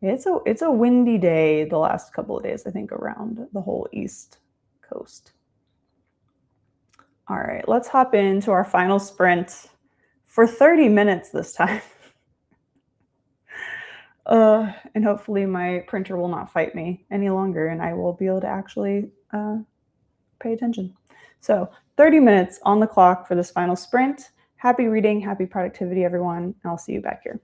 It's a windy day the last couple of days, I think, around the whole East Coast. All right, let's hop into our final sprint for 30 minutes this time. And hopefully my printer will not fight me any longer and I will be able to actually pay attention. So 30 minutes on the clock for this final sprint. Happy reading, happy productivity, everyone. I'll see you back here.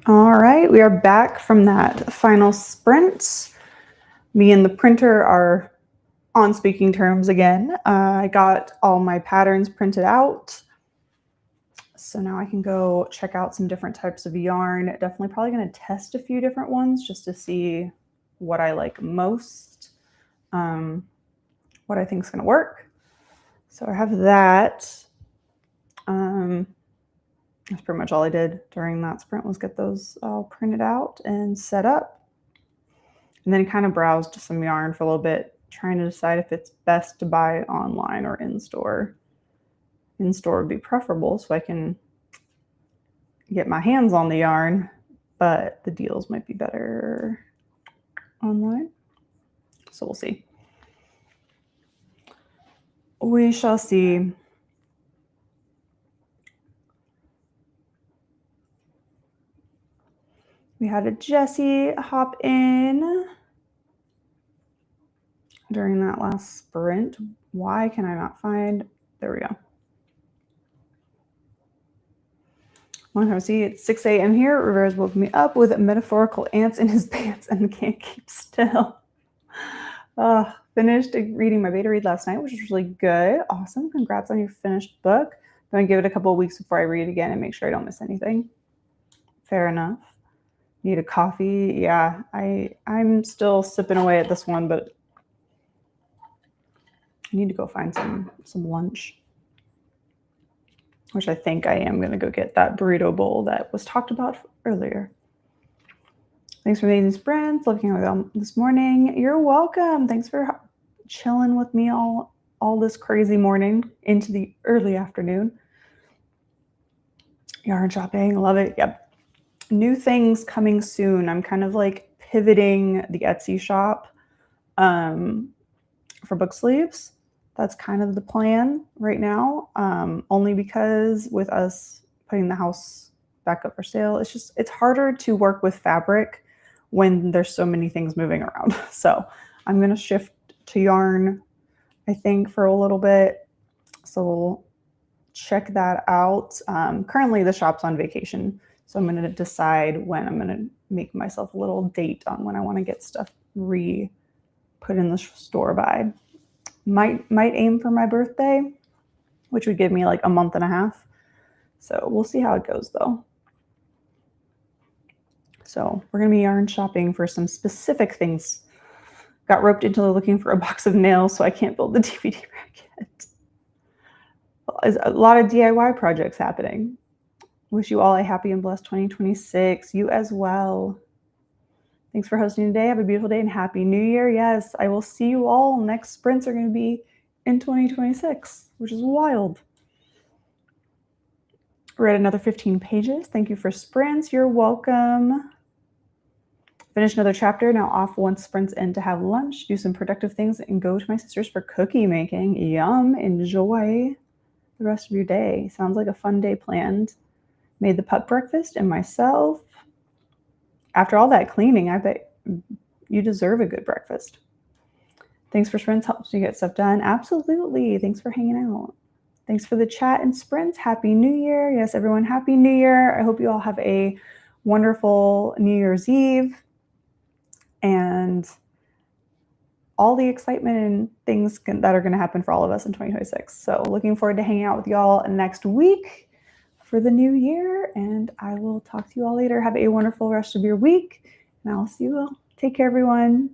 All right, we are back from that final sprint. Me and the printer are on speaking terms again. I got all my patterns printed out. So now I can go check out some different types of yarn. Definitely probably going to test a few different ones just to see what I like most, what I think is going to work. So I have that. That's pretty much all I did during that sprint was get those all printed out and set up. And then kind of browsed some yarn for a little bit, trying to decide if it's best to buy online or in-store. In-store would be preferable so I can get my hands on the yarn, but the deals might be better online. So we'll see. We shall see. We had a Jessie hop in during that last sprint. Why can I not find? There we go. Long time see. It's 6 a.m. here. Rivera's woke me up with metaphorical ants in his pants and can't keep still. Finished reading my beta read last night, which was really good. Awesome. Congrats on your finished book. I'm going to give it a couple of weeks before I read it again and make sure I don't miss anything. Fair enough. Need a coffee. Yeah, I'm still sipping away at this one, but I need to go find some lunch, which I think I am going to go get that burrito bowl that was talked about earlier. Thanks for making these sprints. Looking at them this morning. You're welcome. Thanks for chilling with me all this crazy morning into the early afternoon. Yarn shopping. Love it. Yep. New things coming soon. I'm kind of like pivoting the Etsy shop for book sleeves. That's kind of the plan right now. Only because with us putting the house back up for sale, it's harder to work with fabric when there's so many things moving around. So I'm going to shift to yarn, I think, for a little bit. So we'll check that out. Currently the shop's on vacation, so I'm going to decide when I'm going to make myself a little date on when I want to get stuff put in the store by. Might aim for my birthday, which would give me like a month and a half. So we'll see how it goes though. So we're going to be yarn shopping for some specific things. Got roped into looking for a box of nails, so I can't build the DVD rack yet. There's a lot of DIY projects happening. Wish you all a happy and blessed 2026. You as well. Thanks for hosting today. Have a beautiful day and happy new year. Yes, I will see you all. Next sprints are going to be in 2026, which is wild. Read another 15 pages. Thank you for sprints. You're welcome. Finish another chapter. Now off once sprints end to have lunch, do some productive things, and go to my sister's for cookie making. Yum. Enjoy the rest of your day. Sounds like a fun day planned. Made the pup breakfast and myself. After all that cleaning, I bet you deserve a good breakfast. Thanks for sprints. Helps you get stuff done. Absolutely. Thanks for hanging out. Thanks for the chat and sprints. Happy New Year. Yes, everyone, Happy New Year. I hope you all have a wonderful New Year's Eve and all the excitement and things that are going to happen for all of us in 2026. So looking forward to hanging out with y'all next week for the new year, and I will talk to you all later. Have a wonderful rest of your week, and I'll see you all. Take care, everyone.